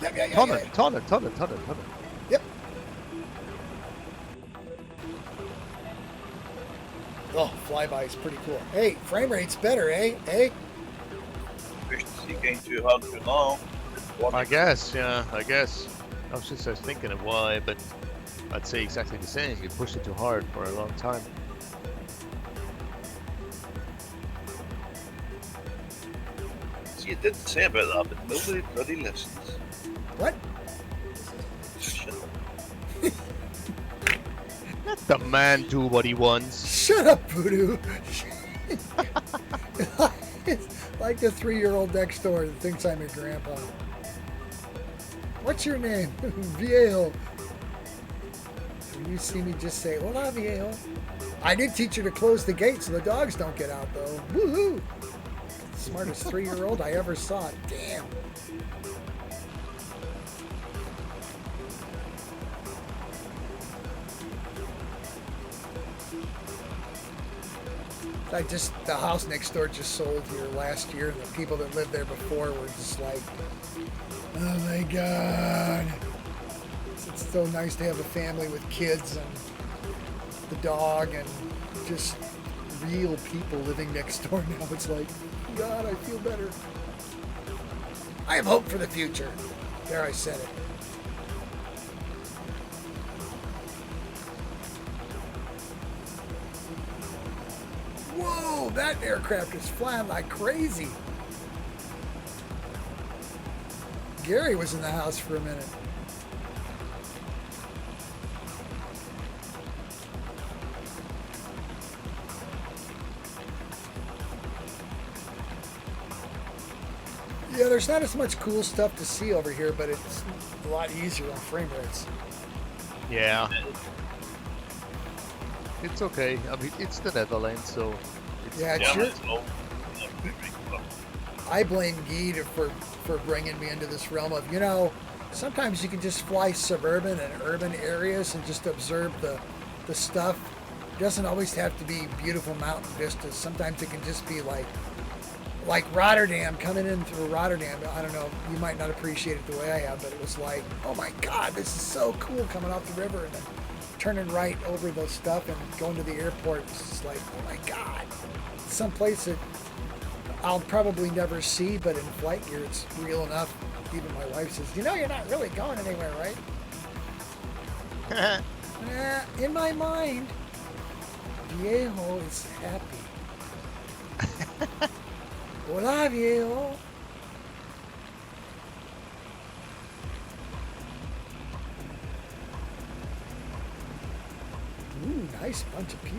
Yeah. Tonne. Yep. Oh, flyby is pretty cool. Hey, frame rate's better, eh? Hey. Wish to see game 200 now. I guess. Yeah, I guess. I was just thinking of why, but I'd say exactly the same. You pushed it too hard for a long time. See, you didn't say about that, but nobody bloody listens. What? Shut up. Let the man do what he wants. Shut up, Voodoo. It's like the 3-year-old next door that thinks I'm your grandpa. What's your name? Viejo. When you see me, just say, hola, viejo. I did teach her to close the gate so the dogs don't get out, though. Woohoo! Smartest 3-year-old I ever saw. Damn. The house next door just sold here last year, and the people that lived there before were just like, oh my God. It's so nice to have a family with kids and the dog and just real people living next door now. It's like, God, I feel better. I have hope for the future. There, I said it. Whoa, that aircraft is flying like crazy. Gary was in the house for a minute. Yeah, there's not as much cool stuff to see over here, but it's a lot easier on frame rates. Yeah. It's okay. I mean, it's the Netherlands, so. Yeah, it's Yeah, sure. it's low. Yeah, very, very low. I blame Guy for bringing me into this realm of, sometimes you can just fly suburban and urban areas and just observe the stuff. It doesn't always have to be beautiful mountain vistas. Sometimes it can just be like Rotterdam, coming in through Rotterdam. I don't know, you might not appreciate it the way I have, but it was like, oh my God, this is so cool coming off the river and then turning right over the stuff and going to the airport. It's just like, oh my God. Someplace that I'll probably never see, but in flight gear, it's real enough. Even my wife says, you're not really going anywhere, right? In my mind, Viejo is happy. Hola, Viejo. Ooh, nice bunch of people.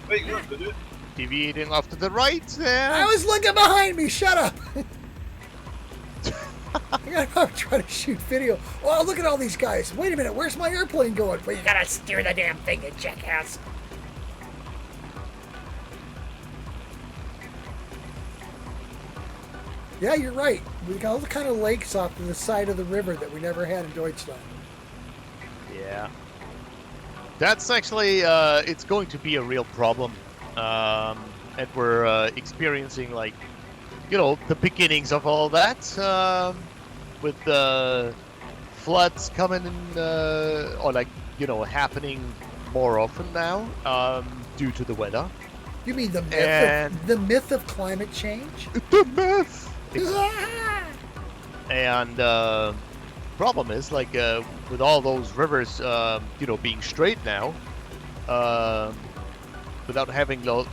Wait, you're good, dude. Deviating off to the right there. I was looking behind me. Shut up. I gotta try to shoot video. Oh, look at all these guys. Wait a minute. Where's my airplane going? Well, you gotta steer the damn thing, you jackass. Yeah, you're right. We got all the kind of lakes off to the side of the river that we never had in Deutschland. Yeah. That's actually, it's going to be a real problem. And we're experiencing, the beginnings of all that. With the floods coming in, happening more often now, due to the weather. You mean the myth, And- the myth of climate change? The myth! And problem is, with all those rivers, being straight now, without having those,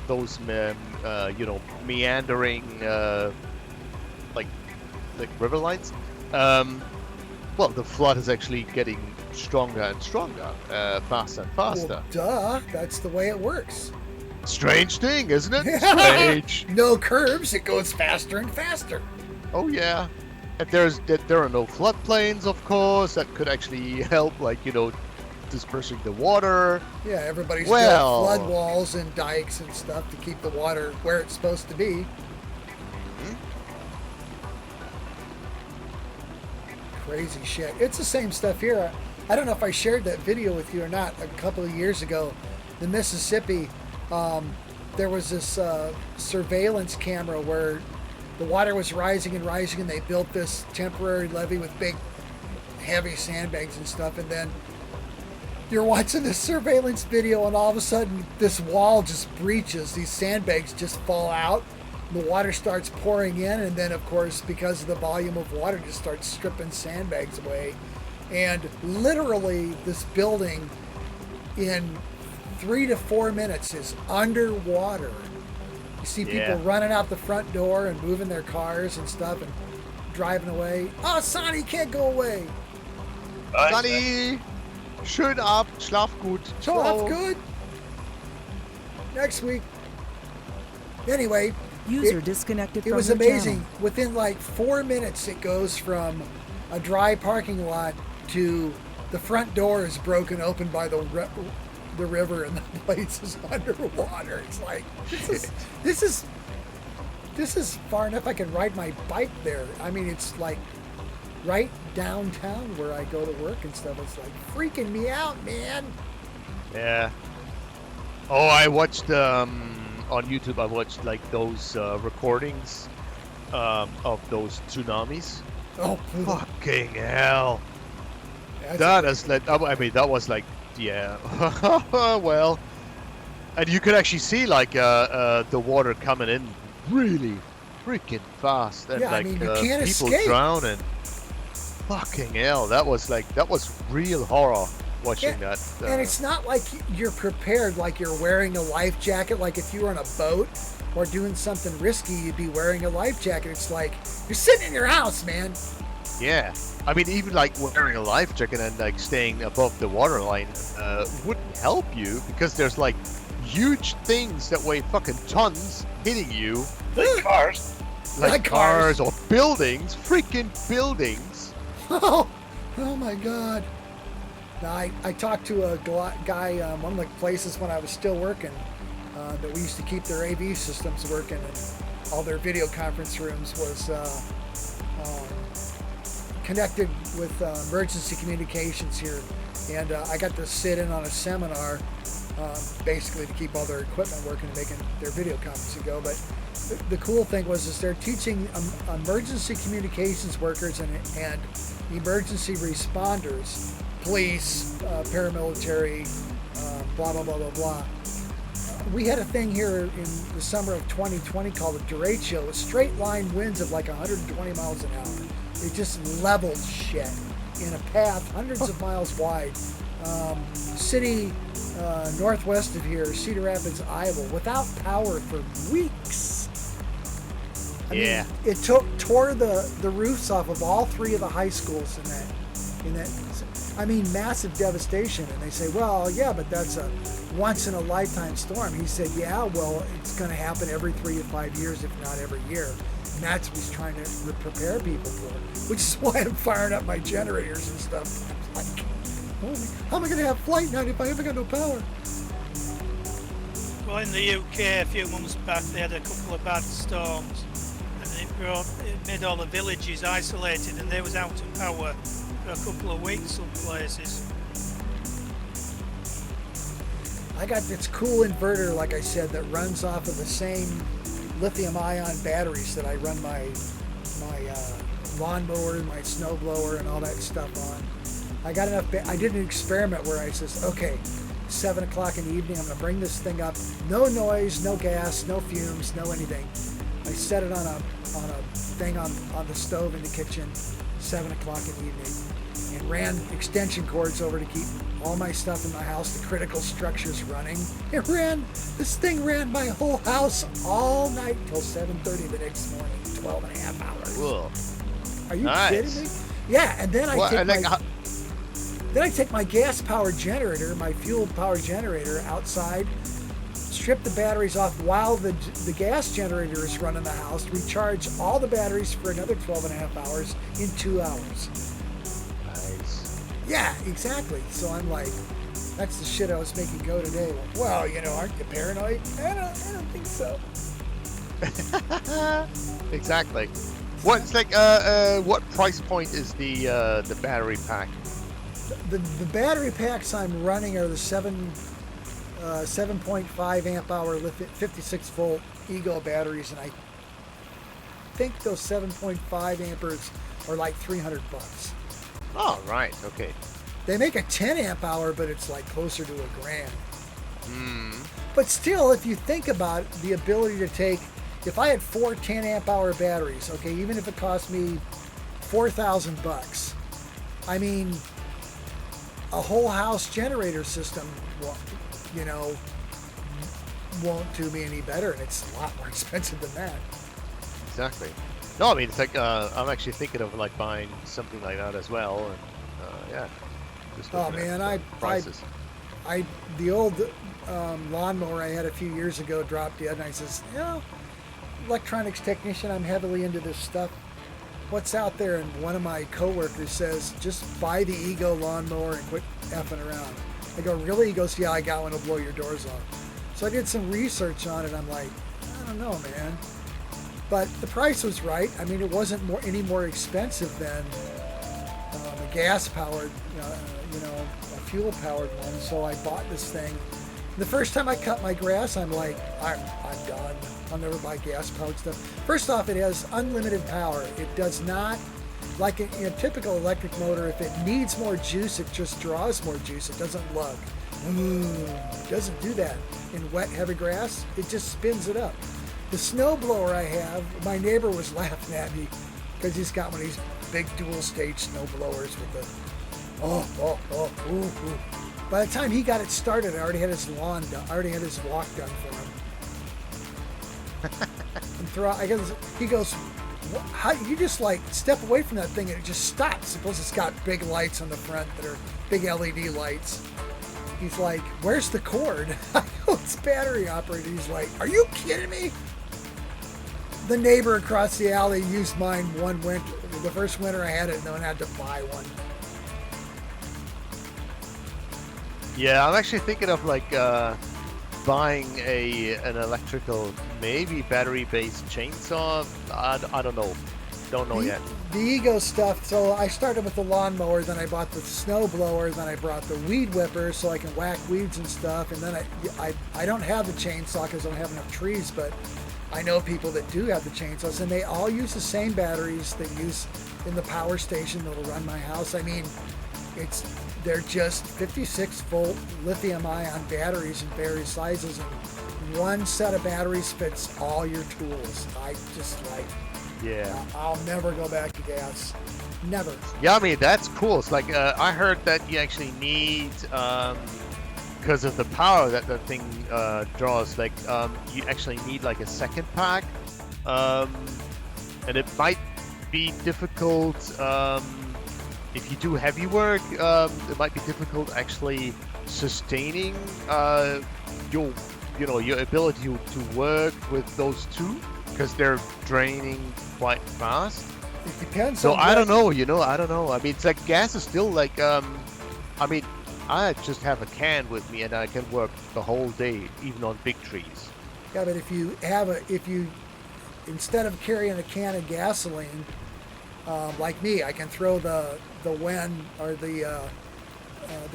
meandering, river lines, the flood is actually getting stronger and stronger, faster and faster. Well, duh. That's the way it works. Strange thing, isn't it? Strange. No curves. It goes faster and faster. Oh yeah. And there are no floodplains, of course, that could actually help, like, dispersing the water. Yeah, everybody's Well- built flood walls and dikes and stuff to keep the water where it's supposed to be. Crazy shit. It's the same stuff here. I don't know if I shared that video with you or not. A couple of years ago, the Mississippi, there was this surveillance camera where the water was rising and rising, and they built this temporary levee with big, heavy sandbags and stuff. And then you're watching this surveillance video, and all of a sudden, this wall just breaches. These sandbags just fall out. The water starts pouring in, and then, of course, because of the volume of water, just starts stripping sandbags away. And literally, this building, in 3 to 4 minutes, is underwater. You see people running out the front door and moving their cars and stuff and driving away. Oh, Sonny, can't go away. Sonny, schön ab, schlaf gut. Ciao. Stuff good. Next week. Anyway, User disconnected it from was your amazing. channel. Within like 4 minutes, it goes from a dry parking lot to the front door is broken open by the river, and the place is underwater. It's like this is far enough I can ride my bike there. I mean, it's like right downtown where I go to work and stuff. It's like freaking me out, man. Yeah. Oh, I watched on YouTube. I watched like those recordings of those tsunamis. Oh, Fucking hell! that's That is like, I mean, that was like, yeah. Well, and you could actually see like the water coming in really freaking fast, and Yeah, I like mean, you can't people escape. drowning. Fucking hell! That was real horror watching that. And it's not like you're prepared, like you're wearing a life jacket. Like if you were on a boat or doing something risky, you'd be wearing a life jacket. It's like you're sitting in your house, man. Yeah, I mean, even like wearing a life jacket and like staying above the waterline wouldn't help you, because there's like huge things that weigh fucking tons hitting you, Like cars. like cars or buildings, freaking buildings. Oh my God. Now, I talked to a guy, one of the places when I was still working, that we used to keep their AV systems working, and all their video conference rooms was connected with emergency communications here. And I got to sit in on a seminar, basically to keep all their equipment working and making their video conferencing go. But the cool thing was they're teaching emergency communications workers and emergency responders, police, paramilitary, blah, blah, blah, blah, blah. We had a thing here in the summer of 2020 called a derecho, with straight line winds of like 120 miles an hour. It just leveled shit in a path hundreds of miles wide. City northwest of here, Cedar Rapids, Iowa, without power for weeks. I mean, it tore the roofs off of all 3 of the high schools in that. I mean, massive devastation. And they say, well, yeah, but that's a once in a lifetime storm. He said, yeah, well, it's going to happen every 3 to 5 years, if not every year. And that's what he's trying to prepare people for, which is why I'm firing up my generators and stuff. Like, how am I going to have FlightNight if I haven't got no power? Well, in the UK a few months back, they had a couple of bad storms, and it made all the villages isolated, and they was out of power for a couple of weeks some places. I got this cool inverter, like I said, that runs off of the same lithium-ion batteries that I run my lawnmower, my snowblower, and all that stuff on. I got enough. I did an experiment where I says, okay, 7 o'clock in the evening, I'm gonna bring this thing up. No noise, no gas, no fumes, no anything. I set it on a thing on the stove in the kitchen, 7 o'clock in the evening, and ran extension cords over to keep all my stuff in my house, the critical structures running. This thing ran my whole house all night till 7:30 the next morning, 12 and a half hours. Whoa. Are you kidding me? Yeah, and then then I take my gas-powered generator, my fuel-powered generator outside, strip the batteries off while the gas generator is running the house, recharge all the batteries for another 12.5 hours in 2 hours. Nice. Yeah, exactly. So I'm like, that's the shit I was making go today. Well, you know, aren't you paranoid? I don't think so. Exactly. What's like what price point is the battery pack? The battery packs I'm running are the 7.5 amp hour 56 volt Ego batteries, and I think those 7.5 amperes are like $300. Oh, right. Okay. They make a 10 amp hour, but it's like closer to $1,000. Hmm. But still, if you think about the ability to take, if I had 4 10 amp hour batteries, okay, even if it cost me $4,000, I mean, a whole house generator system, you know, won't do me any better, and it's a lot more expensive than that. Exactly. No, I mean, it's like I'm actually thinking of like buying something like that as well, and yeah. Just Oh looking at man, prices. the old lawnmower I had a few years ago dropped dead, and I says, you know, electronics technician, I'm heavily into this stuff. What's out there? And one of my coworkers says, just buy the Ego lawnmower and quit effing around. I go, really? He goes, yeah, I got one to blow your doors off. So I did some research on it. I'm like, I don't know, man. But the price was right. I mean, it wasn't any more expensive than a gas-powered, you know, a fuel-powered one. So I bought this thing. The first time I cut my grass, I'm like, I'm done. I'll never buy gas-powered stuff. First off, it has unlimited power. It does not, like in a typical electric motor, if it needs more juice, it just draws more juice. It doesn't lug. It doesn't do that. In wet, heavy grass, it just spins it up. The snow blower I have, my neighbor was laughing at me because he's got one of these big dual-stage snow blowers with the, ooh. By the time he got it started, I already had his lawn done. I already had his walk done for him. He goes, how you just like step away from that thing and it just stops. Suppose it's got big lights on the front that are big LED lights. He's like, where's the cord? I go, it's battery operated. He's like, are you kidding me? The neighbor across the alley used mine one winter. The first winter I had it, and then I had to buy one. Yeah, I'm actually thinking of like buying an electrical, maybe battery-based chainsaw. I don't know. Don't know yet. The Ego stuff. So I started with the lawnmower, then I bought the snow blower, then I brought the weed whipper so I can whack weeds and stuff. And then I don't have the chainsaw because I don't have enough trees, but I know people that do have the chainsaws, and they all use the same batteries they use in the power station that'll run my house. I mean, they're just 56 volt lithium ion batteries in various sizes, and one set of batteries fits all your tools. I just like, yeah, I'll never go back to gas. Never. Yeah, I mean, that's cool. It's like, I heard that you actually need, because of the power that the thing draws, like, you actually need like a second pack. And it might be difficult, if you do heavy work, it might be difficult actually sustaining your ability to work with those two, because they're draining quite fast. It depends. So on I don't know. I don't know. I mean, it's like gas is still like, I mean, I just have a can with me and I can work the whole day, even on big trees. Yeah, but if you instead of carrying a can of gasoline, like me, I can throw the WEN or the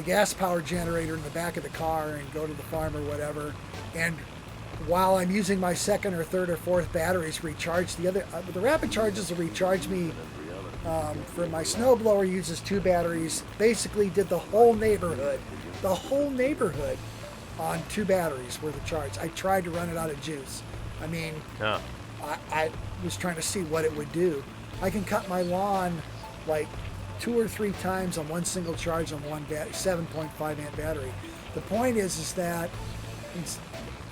gas power generator in the back of the car and go to the farm or whatever. And while I'm using my second or third or fourth batteries, recharge the other. The rapid charges will recharge me. For my snowblower uses 2 batteries. Basically, did the whole neighborhood on 2 batteries worth of charge. I tried to run it out of juice. I mean, Yeah. I was trying to see what it would do. I can cut my lawn like 2 or 3 times on one single charge on one 7.5 amp battery. The point is that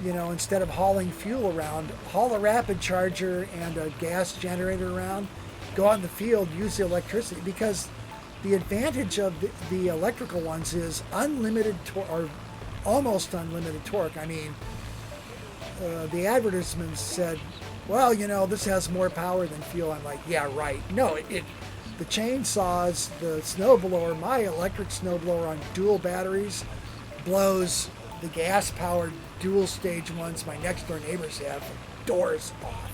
instead of hauling fuel around, haul a rapid charger and a gas generator around, go out in the field, use the electricity, because the advantage of the electrical ones is unlimited torque, or almost unlimited torque. I mean, the advertisements said, well, you know, this has more power than fuel. I'm like, yeah, right. No, the chainsaws, the snowblower, my electric snowblower on dual batteries blows the gas-powered dual stage ones my next door neighbors have doors off.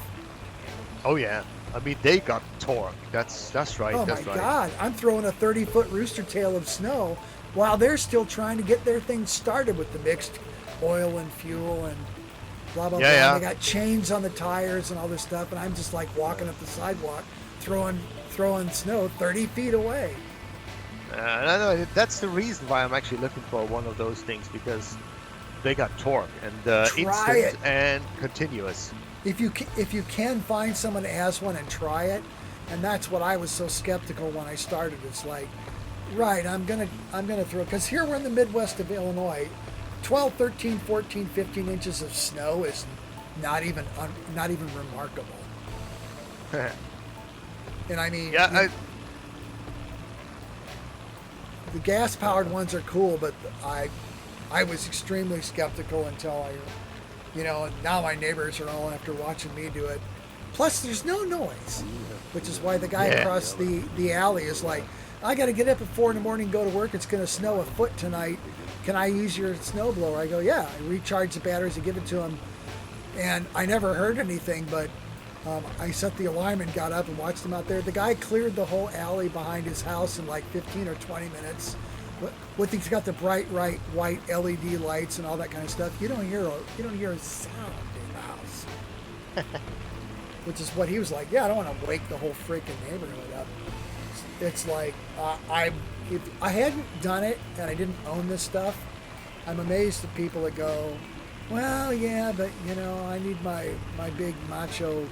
Oh yeah. I mean, they got torque. That's right. Oh that's my right. God! I'm throwing a 30-foot rooster tail of snow while they're still trying to get their thing started with the mixed oil and fuel and blah blah blah. Yeah. They got chains on the tires and all this stuff, and I'm just like walking up the sidewalk, throwing snow 30 feet away. No, that's the reason why I'm actually looking for one of those things, because they got torque and instant it. and continuous. If you can find someone that has one and try it, and that's what I was so skeptical when I started. It's like, right, I'm gonna throw, because here we're in the Midwest of Illinois, 12, 13, 14, 15 inches of snow is not even remarkable. And I mean, Yeah, the gas-powered ones are cool, but I was extremely skeptical until and now my neighbors are all after watching me do it. Plus, there's no noise, which is why the guy across the alley is like, I got to get up at 4 a.m. and go to work. It's going to snow a foot tonight. Can I use your snowblower? I go, yeah. I recharge the batteries and give it to him. And I never heard anything, but I set the alarm and got up and watched him out there. The guy cleared the whole alley behind his house in like 15 or 20 minutes. He's got the bright white LED lights and all that kind of stuff. You don't hear a sound in the house. Which is what he was like. Yeah, I don't want to wake the whole freaking neighborhood up. It's like if I hadn't done it and I didn't own this stuff, I'm amazed at people that go, well, yeah, but I need my big macho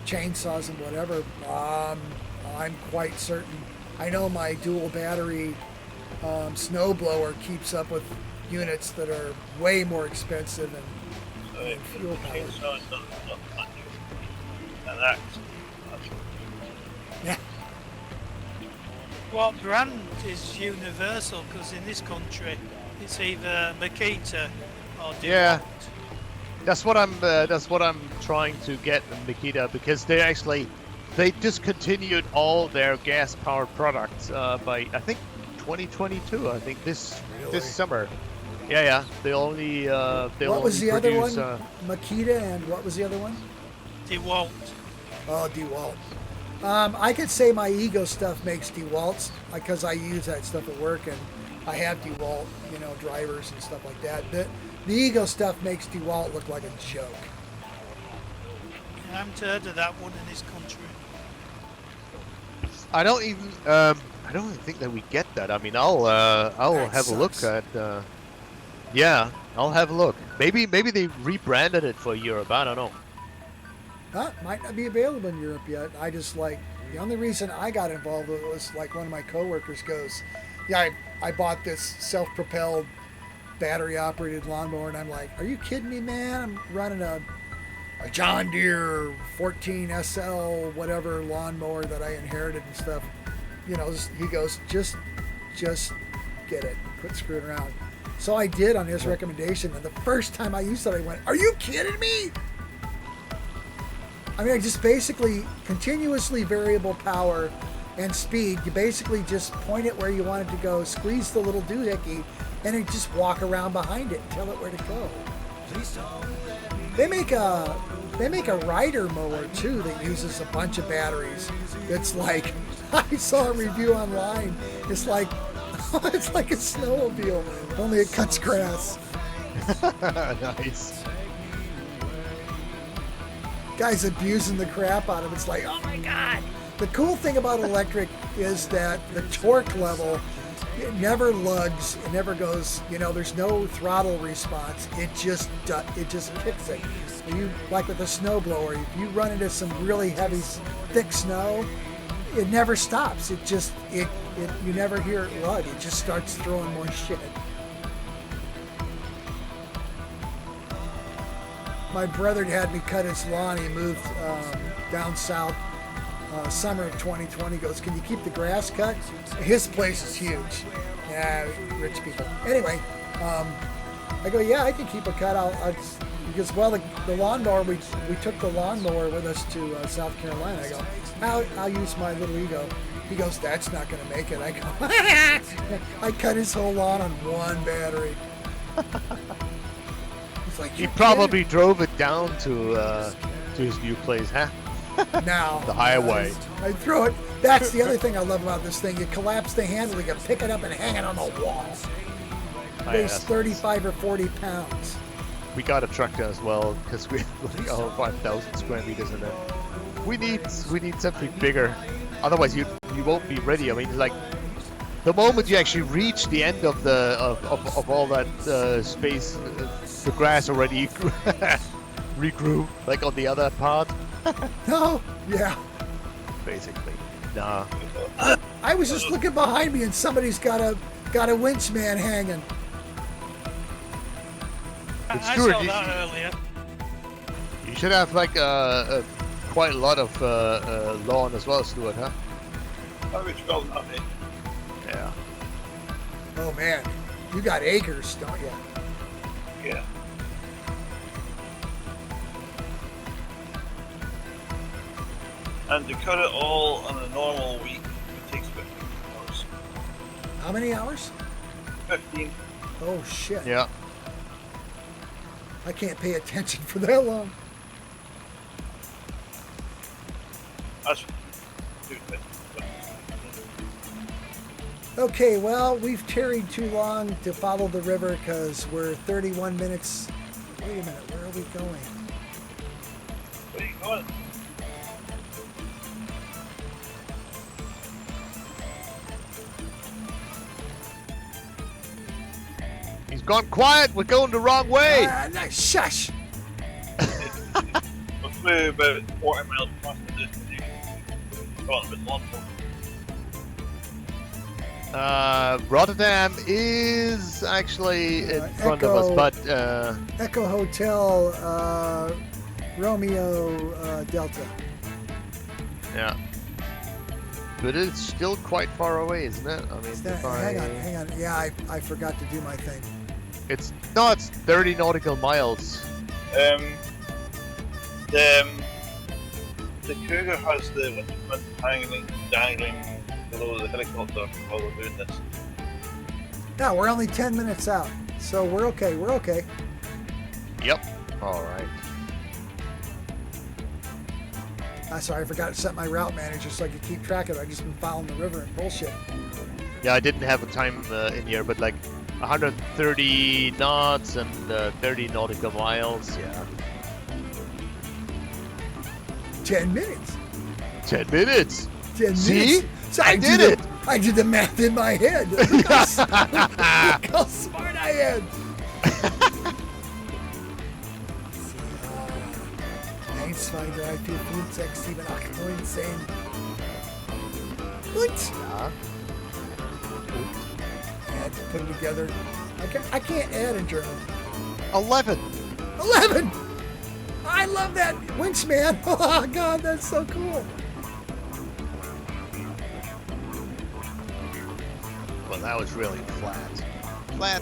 chainsaws and whatever. I'm quite certain. I know my dual battery snowblower keeps up with units that are way more expensive and fuel powered. So it's not unusual. And that's Yeah. What brand is universal? Because in this country, it's either Makita or DeWalt. Yeah. That's what I'm trying to get in Makita, because they discontinued all their gas-powered products by, I think, 2022. I think this summer. Yeah. They only What was the other one? Makita, and what was the other one? DeWalt. Oh, DeWalt. I could say my Ego stuff makes DeWalt's because I use that stuff at work, and I have DeWalt, drivers and stuff like that. The Ego stuff makes DeWalt look like a joke. I haven't heard of that one in this country. I don't even think that we get that. I mean, I'll have a look at. I'll have a look. Maybe they rebranded it for Europe. I don't know. Might not be available in Europe yet. I just the only reason I got involved with it was like one of my coworkers goes, yeah, I bought this self-propelled battery operated lawnmower, and I'm like, are you kidding me, man? I'm running a John Deere 14 SL whatever lawnmower that I inherited and stuff. He goes, just get it. Quit screwing around. So I did on his recommendation, and the first time I used it, I went, are you kidding me? I mean, I just basically continuously variable power and speed. You basically just point it where you want it to go, squeeze the little doohickey, and it just walk around behind it and tell it where to go. They make a rider mower too that uses a bunch of batteries. It's like, I saw a review online. It's like a snowmobile, only it cuts grass. Nice. Guy's abusing the crap out of it. It's like, oh my God. The cool thing about electric is that the torque level, it never lugs, it never goes, there's no throttle response. It just kicks it. Like with a snowblower, if you run into some really heavy, thick snow, it never stops. You never hear it lug. It just starts throwing more shit. My brother had me cut his lawn. He moved down south summer of 2020. Goes, can you keep the grass cut? His place is huge. Yeah, rich people. Anyway, I go, yeah, I can keep it cut. Because, well, the lawnmower, we took the lawnmower with us to South Carolina. I go, I'll use my little ego. He goes, that's not going to make it. I go, I cut his whole lawn on one battery. He's like, He probably drove it down to his new place, huh? Now The highway. I throw it. That's the other thing I love about this thing. You collapse the handle, you can pick it up and hang it on the wall. It weighs 35 or 40 pounds. We got a tractor as well because we have like all 5,000 square meters in there. We need something bigger, otherwise you won't be ready. I mean, like the moment you actually reach the end of the of all that space, the grass already regrew like on the other part. No, yeah. Basically, nah. I was just looking behind me and somebody's got a winch man hanging. I Stuart, saw that earlier. You should have like quite a lot of lawn as well, Stuart, huh? I would spell that in. Yeah. Oh man, you got acres, don't you? Yeah. And to cut it all on a normal week, it takes 15 hours. How many hours? 15. Oh shit. Yeah. I can't pay attention for that long. That's stupid. Okay, well, we've tarried too long to follow the river because we're 31 minutes. Wait a minute, where are we going? Where are you going? He's gone quiet. We're going the wrong way. No, shush! We flew about 40 miles past the destination. Got a bit longer. Rotterdam is actually in front of us, but Echo Hotel, Romeo Delta. yeah. But it's still quite far away, isn't it? I mean, Hang on. Yeah, I forgot to do my thing. It's 30 nautical miles. The Cougar has the windshield dangling below the helicopter while we're doing this. No, we're only 10 minutes out, so we're okay. We're okay. Yep. All right. Sorry, I forgot to set my route manager so I could keep track of it. I've just been following the river and bullshit. Yeah, I didn't have a time in here, but like 130 knots and 30 nautical miles. Yeah. 10 minutes. 10 minutes. 10 See? minutes. So I did it. I did the math in my head. Look how smart I am. Eins, zwei, drei, vier, fünf, sechs, sieben, acht, neun, 10. Gut. Yeah. Add, put them together. I can't add in German. 11. 11. I love that winch man. Oh God, that's so cool. Well, that was really flat. Flat.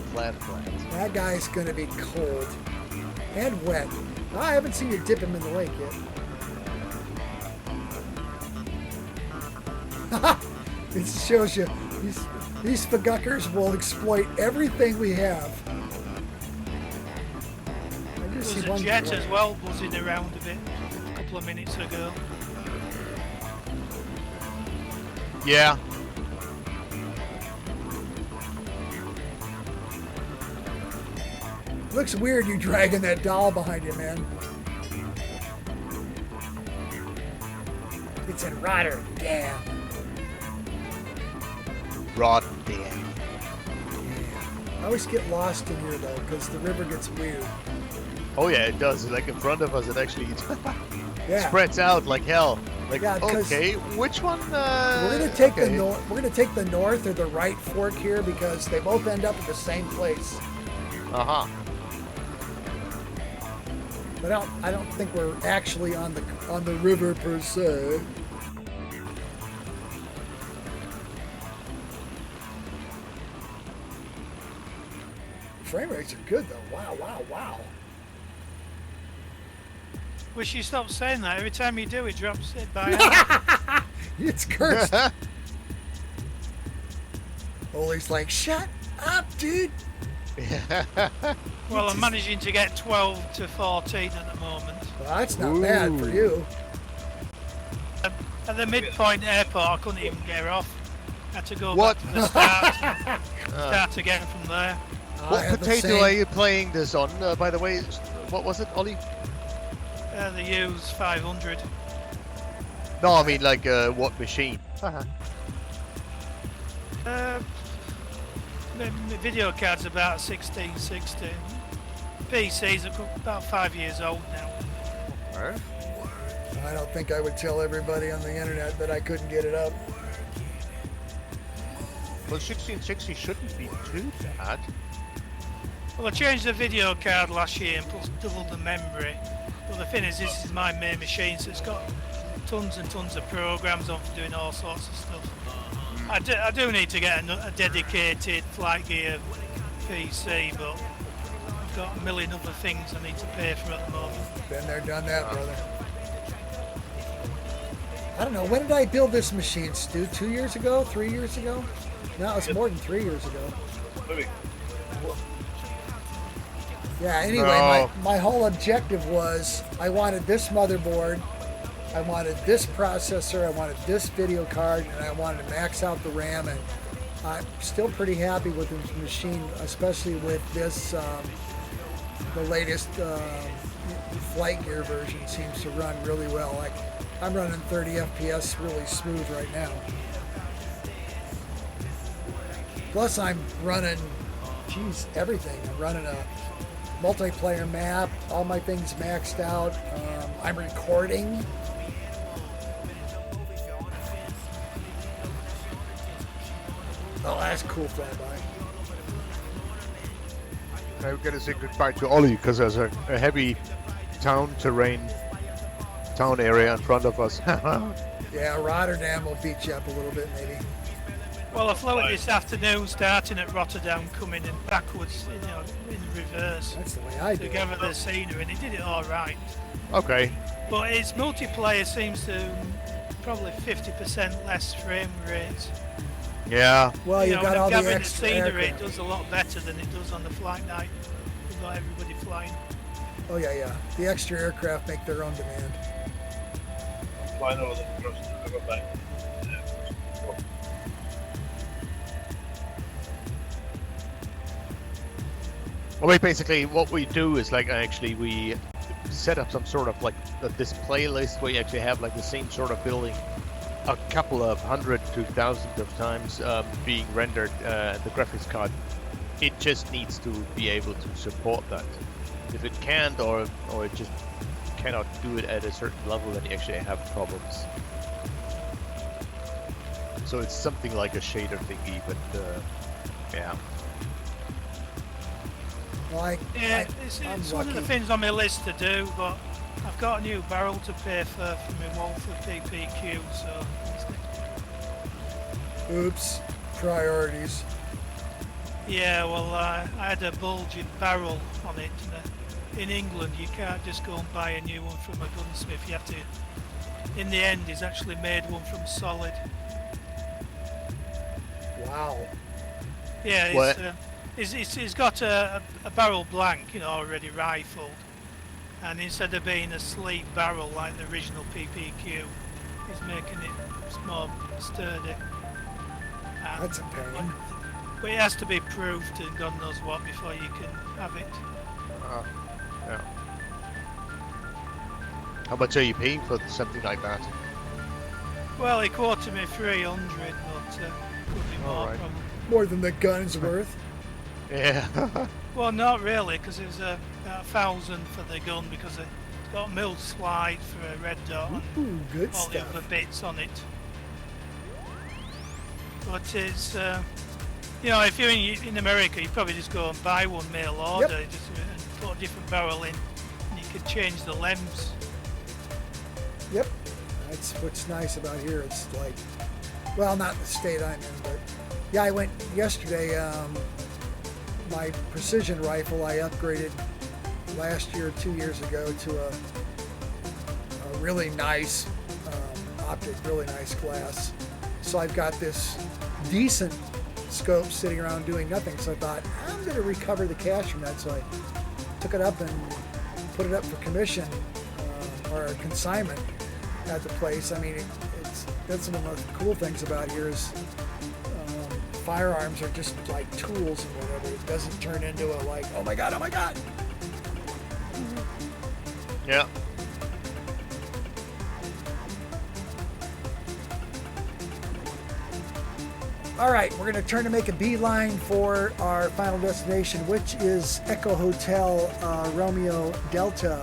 That guy's gonna be cold and wet. I haven't seen you dip him in the lake yet. It shows you these FGUKers will exploit everything we have. I just see There was a one jet boy. as well buzzing around a bit a couple of minutes ago. Yeah. Looks weird you dragging that doll behind you, man. It's in Rotterdam. Rotterdam. I always get lost in here though, because the river gets weird. Oh yeah, it does. Like in front of us, it actually Yeah. spreads out like hell. Like, Yeah, 'cause okay, which one? We're gonna take okay. we're gonna take the north or the right fork here because they both end up at the same place. Uh-huh. But I don't think we're actually on the river per se. Frame rates are good though. Wow. Wish you stopped saying that. Every time you do, it drops it by half. It's cursed. Ollie's like, shut up, dude. Well, I'm managing to get 12 to 14 at the moment. Well, that's not bad for you. At the midpoint airport, I couldn't even get off. Had to go What? back to the start. Start again from there. What potato are you playing this on, by the way? What was it, Ollie? The U's 500. No, I mean like what machine? The video card's about 1660. PC's about 5 years old now. I don't think I would tell everybody on the internet that I couldn't get it up. Well, 1660 shouldn't be too bad. Well, I changed the video card last year and plus doubled the memory. But the thing is, this is my main machine, so it's got tons and tons of programs on for doing all sorts of stuff. I do need to get a dedicated flight gear PC, but I've got a million other things I need to pay for at the moment. Been there, done that, brother. I don't know, when did I build this machine, Stu? 2 years ago? 3 years ago? No, it's more than 3 years ago. Maybe. Yeah, anyway, my whole objective was I wanted this motherboard, I wanted this processor, I wanted this video card, and I wanted to max out the RAM, and I'm still pretty happy with this machine, especially with this, the latest flight gear version seems to run really well. Like, I'm running 30 FPS really smooth right now. Plus I'm running, everything. I'm running a multiplayer map, all my things maxed out. I'm recording. Oh, that's cool flyby. I'm gonna say goodbye to Ollie because there's a heavy town area in front of us. Yeah, Rotterdam will beat you up a little bit, maybe. Well, I flew it this afternoon, starting at Rotterdam, coming in backwards, in reverse. That's the way I do to it. gather the scenery, and it did it all right. Okay. But its multiplayer seems to probably 50% less frame rates. Yeah. Well, you've got all the gathering extra scenery, aircraft. does a lot better than it does on the FlightNight. We've got everybody flying. Oh, yeah. The extra aircraft make their own demand. Flying over the across the river bank. Well, basically, what we do is like we set up some sort of like this playlist where you actually have like the same sort of building a couple of hundred to thousands of times being rendered the graphics card. It just needs to be able to support that. If it can't or it just cannot do it at a certain level, then you actually have problems. So it's something like a shader thingy, but yeah. Well, It's one of the things on my list to do, but I've got a new barrel to pay for my Waal for PPQ, so... Oops, priorities. Yeah, well, I had a bulging barrel on it. In England, you can't just go and buy a new one from a gunsmith. You have to... In the end, he's actually made one from solid. Wow. Yeah, he's got a barrel blank, already rifled. And instead of being a sleeve barrel like the original PPQ, he's making it more sturdy. And That's a pain. But it has to be proved and God knows what before you can have it. Yeah. How much are you paying for something like that? Well, he quoted me 300, but could be more Alright. probably. More than the gun's worth. Yeah. Well, not really, because it was about 1,000 for the gun because it's got milled slide for a red dot and Ooh, good all the stuff. other bits on it. But it's, if you're in America, you probably just go and buy one mail order and put a different barrel in, and you can change the lengths. Yep. That's what's nice about here. It's like, well, not the state I'm in, but yeah, I went yesterday. My precision rifle I upgraded last year, 2 years ago, to a really nice optic, really nice glass. So I've got this decent scope sitting around doing nothing. So I thought, I'm going to recover the cash from that. So I took it up and put it up for commission or consignment at the place. I mean, that's one of the cool things about here is firearms are just like tools and whatever. It doesn't turn into a like, oh my God, oh my God. Yeah. All right, we're going to turn to make a beeline for our final destination, which is Echo Hotel Romeo Delta,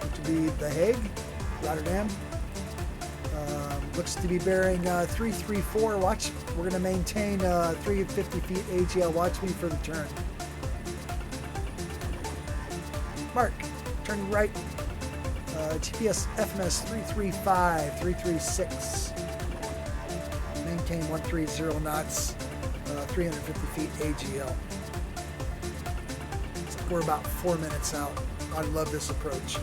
which would be The Hague, Rotterdam. Looks to be bearing 334. Watch. We're going to maintain 350 feet AGL. Watch me for the turn. Mark, turn right. TPS FMS 335, 336. Maintain 130 knots, 350 feet AGL. So we're about 4 minutes out. I love this approach.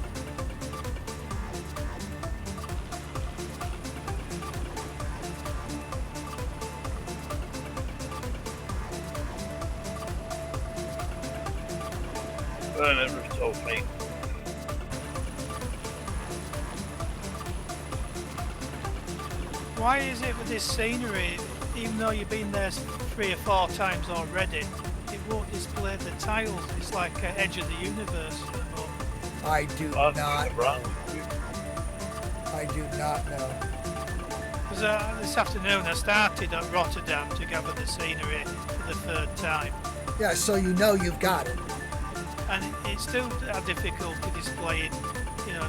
Well, I never told me. Why is it with this scenery, even though you've been there 3 or 4 times already, it won't display the tiles? It's like Edge of the Universe at the moment. I do not know. I do not know. Because this afternoon I started at Rotterdam to gather the scenery for the 3rd time. Yeah, so you know you've got it. And it's still difficult to display it, you know,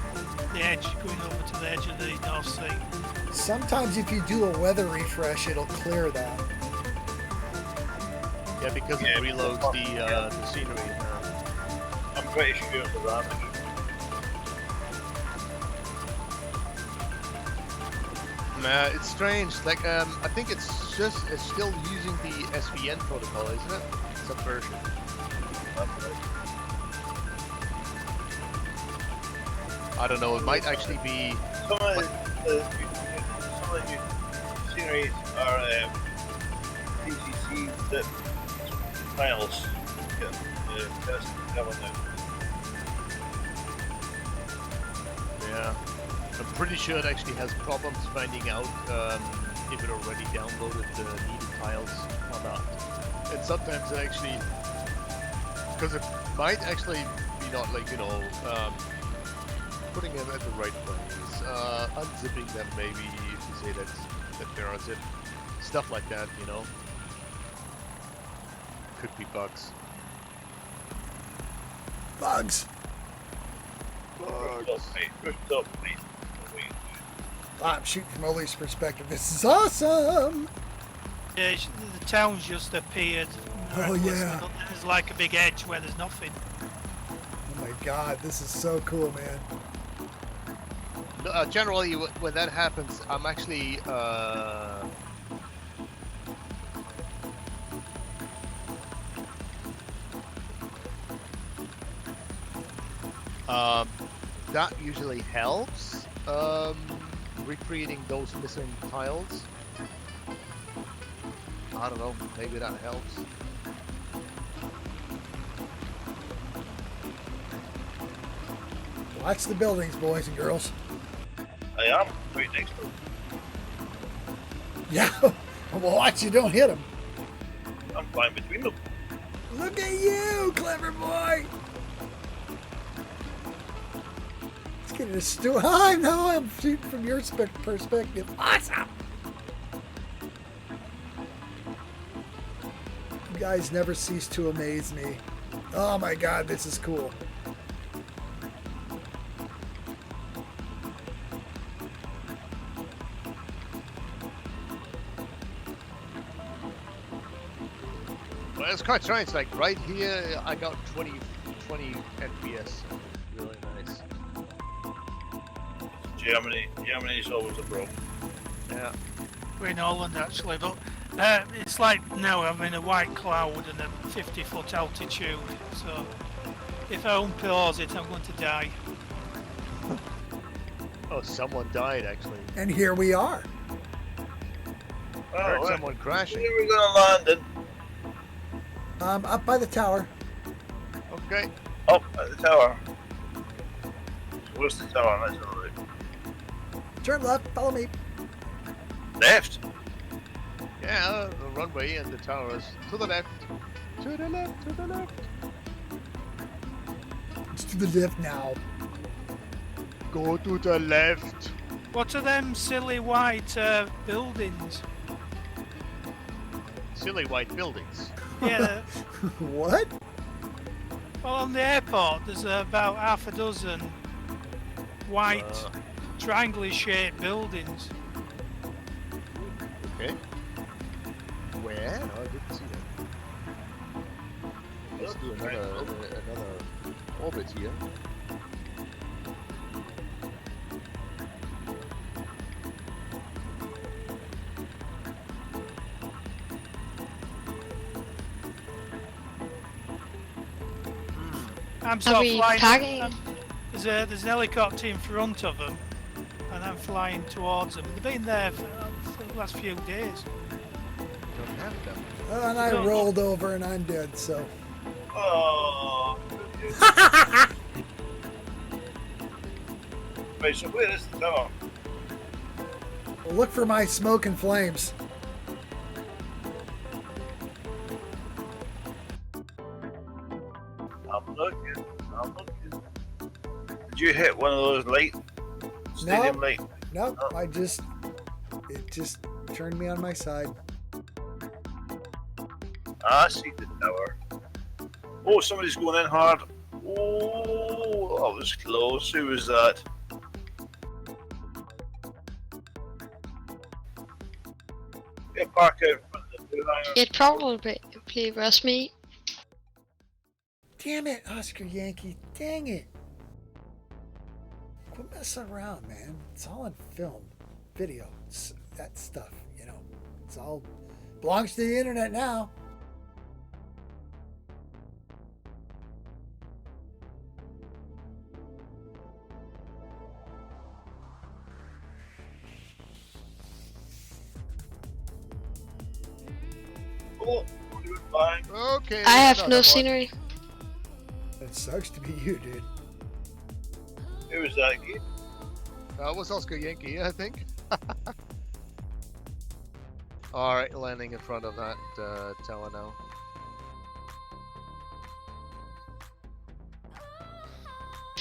the edge, going over to the edge of the North Sea. Sometimes if you do a weather refresh, it'll clear that. Yeah, because it reloads the scenery. I'm pretty sure it's around. Nah, it's strange. Like, I think it's still using the SVN protocol, isn't it? Subversion. I don't know. It might actually be. Some of the sceneries are PCC that files get test cover now. Yeah, I'm pretty sure it actually has problems finding out if it already downloaded the needed files or not. And sometimes it actually, because it might actually be not like, you know, putting them at the right place, unzipping them maybe to say that they're unzipped, stuff like that, you know. Could be bugs. Bugs. I'm shooting from Ollie's perspective. This is awesome. Yeah, the town's just appeared. Oh yeah. There's like a big edge where there's nothing. Oh my God, this is so cool, man. Generally, when that happens, I'm actually that usually helps recreating those missing tiles. I don't know, maybe that helps. Watch the buildings, boys and girls. I am right next to them. Yeah, well, watch you don't hit them. I'm flying between them. Look at you, clever boy. Let's get a stew. I know, I'm shooting from your perspective. Awesome. You guys never cease to amaze me. Oh my God, this is cool. Well, it's quite strange. Like right here, I got 20 FPS. Really nice. Germany's always a problem. Yeah. We're in Holland actually, but it's like now I'm in a white cloud and a 50-foot altitude, so if I unpause it, I'm going to die. Oh, someone died actually. And here we are. I heard Oh, someone crashing. where are we gonna land in? Up by the tower. Okay. Up at the tower. Where's the tower? Let's have a look. Turn left. Follow me. Left. Yeah, the runway and the towers. To the left. To the left. To the left. It's to the left now. Go to the left. What are them silly white buildings? Silly white buildings. Yeah, What? well, on the airport, there's about half a dozen white, triangular shaped buildings. Okay. Where? No, I didn't see that. Let's do another orbit here. I'm sort Are of we flying. parking? There's an helicopter in front of them, and I'm flying towards them. They've been there for the last few days. Don't have them. And I rolled over and I'm dead, so. Oh. Wait, so where is the tower? Well, look for my smoke and flames. I'm looking. I'm looking. Did you hit one of those stadium light? Nope, it just turned me on my side. I see the tower. Oh, somebody's going in hard. Oh, that was close. Who was that? Get park out in front of the blue hangar. It probably was me. Damn it, Oscar Yankee. Dang it. Quit messing around, man. It's all on film, video, that stuff, you know. It's all belongs to the internet now. Oh, you're fine. Okay. I have another no one. scenery. It sucks to be you, dude. Who was that again? That was Oscar Yankee, I think. Alright, landing in front of that tower now.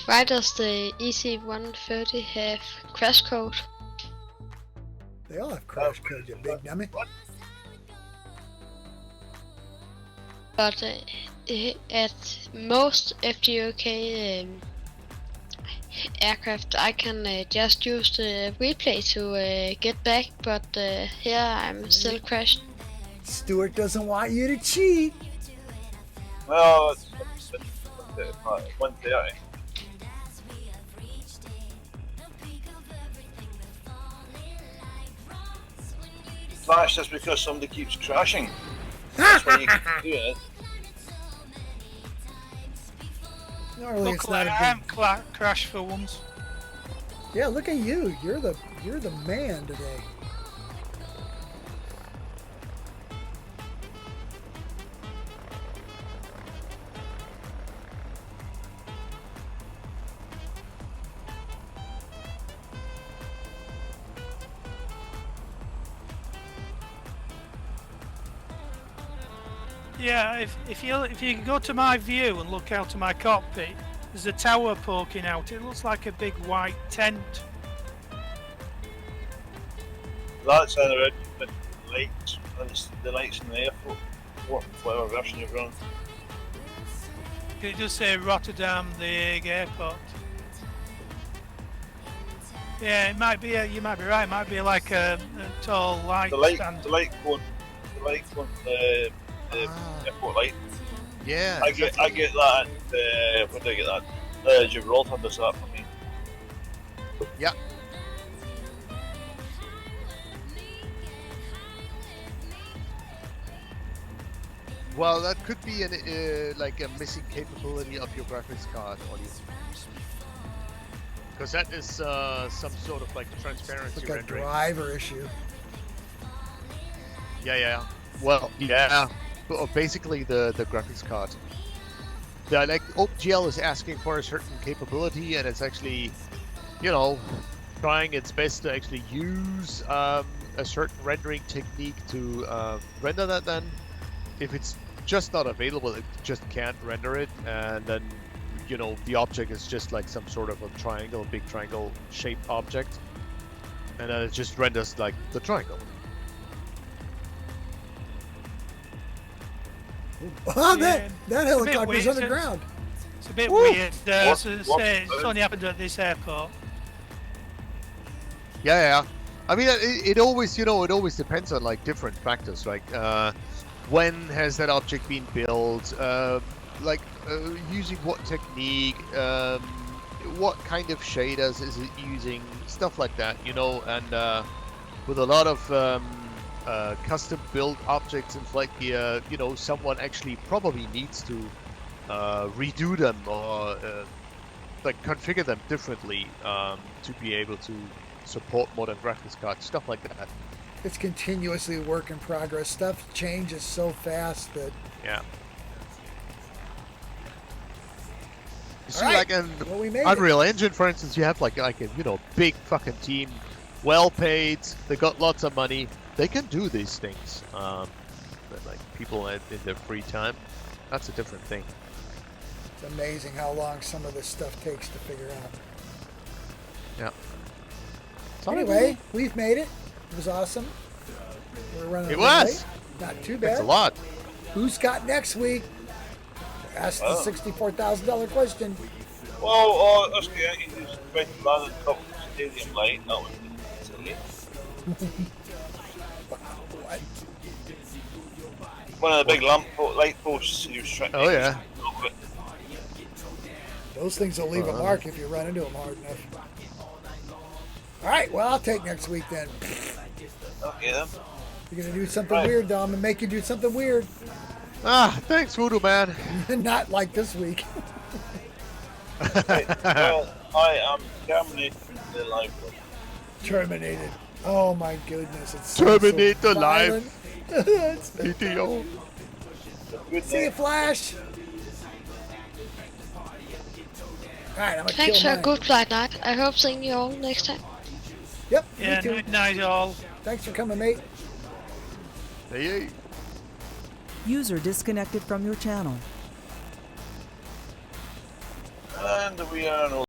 Why does the EC-130 have crash code? They all have crash code, you big dummy. But at most FGUK aircraft, I can just use the replay to get back, but here I'm still crashed. Stuart doesn't want you to cheat. Well, it's 130. Flash, that's because somebody keeps crashing. That's why you keep doing it. Normally it's Luckily, not I a am crashed for once. big. Yeah, look at you. You're the man today. Yeah, if you go to my view and look out of my cockpit, there's a tower poking out. It looks like a big white tent. That's how they're the lights. That's the lights in the airport. Whatever version you're on. It does say Rotterdam, The Hague Airport. Yeah, it might be. You might be right. It might be like a tall light stand. The light going, the airport light. Yeah. I get that. When do I get that? Gibraltar does that for me. Yeah. Well, that could be like a missing capability of your graphics card, Because that is some sort of like transparency It's like a rendering. driver issue. Yeah. Well, yeah. Basically, the graphics card. The like OpenGL is asking for a certain capability, and it's actually, you know, trying its best to actually use a certain rendering technique to render that. Then, if it's just not available, it just can't render it, and then, you know, the object is just like some sort of a triangle, big triangle shaped object, and then it just renders like the triangle. Oh, Yeah. that It's a bit helicopter's weird. underground. It's a bit Woo! weird. What- So what- it's only happened at this airport. Yeah. I mean, it always, you know, it always depends on like different factors. Like, when has that object been built? Using what technique? What kind of shaders is it using? Stuff like that, you know. And with a lot of custom-built objects in flight gear, you know, someone actually probably needs to redo them or like configure them differently to be able to support modern graphics cards, stuff like that. It's continuously a work in progress. Stuff changes so fast that. Yeah. You see, All right. like in Well, we made it. Unreal Engine, for instance, you have like a big fucking team, well paid. They got lots of money. They can do these things. But like people in their free time, that's a different thing. It's amazing how long some of this stuff takes to figure out. Yeah. Anyway, we've made it. It was awesome. We're running. It a little was. late. Not too That's bad. a lot. Who's got next week? Ask the $64,000 question. Well, Oscar, you just went to London Top Stadium late, not with the What? one of the big late posts he was trying. Oh yeah. Those things will leave a mark if you run into them hard enough. All right, well, I'll take next week then. Okay then. You're going to do something Right. weird, though. I'm going to make you do something weird. Thanks, Voodoo Man. Not like this week. Right, well, I am terminating the live one. Terminated. Oh, my goodness. It's Terminate so the violent. life. It's- Video. Good See you, night. Flash. All right, I'm going to Thanks kill for a mine. good flight night. I hope seeing you all next time. Yep, Yeah, me too. night all. Thanks for coming, mate. Hey. User disconnected from your channel. And we are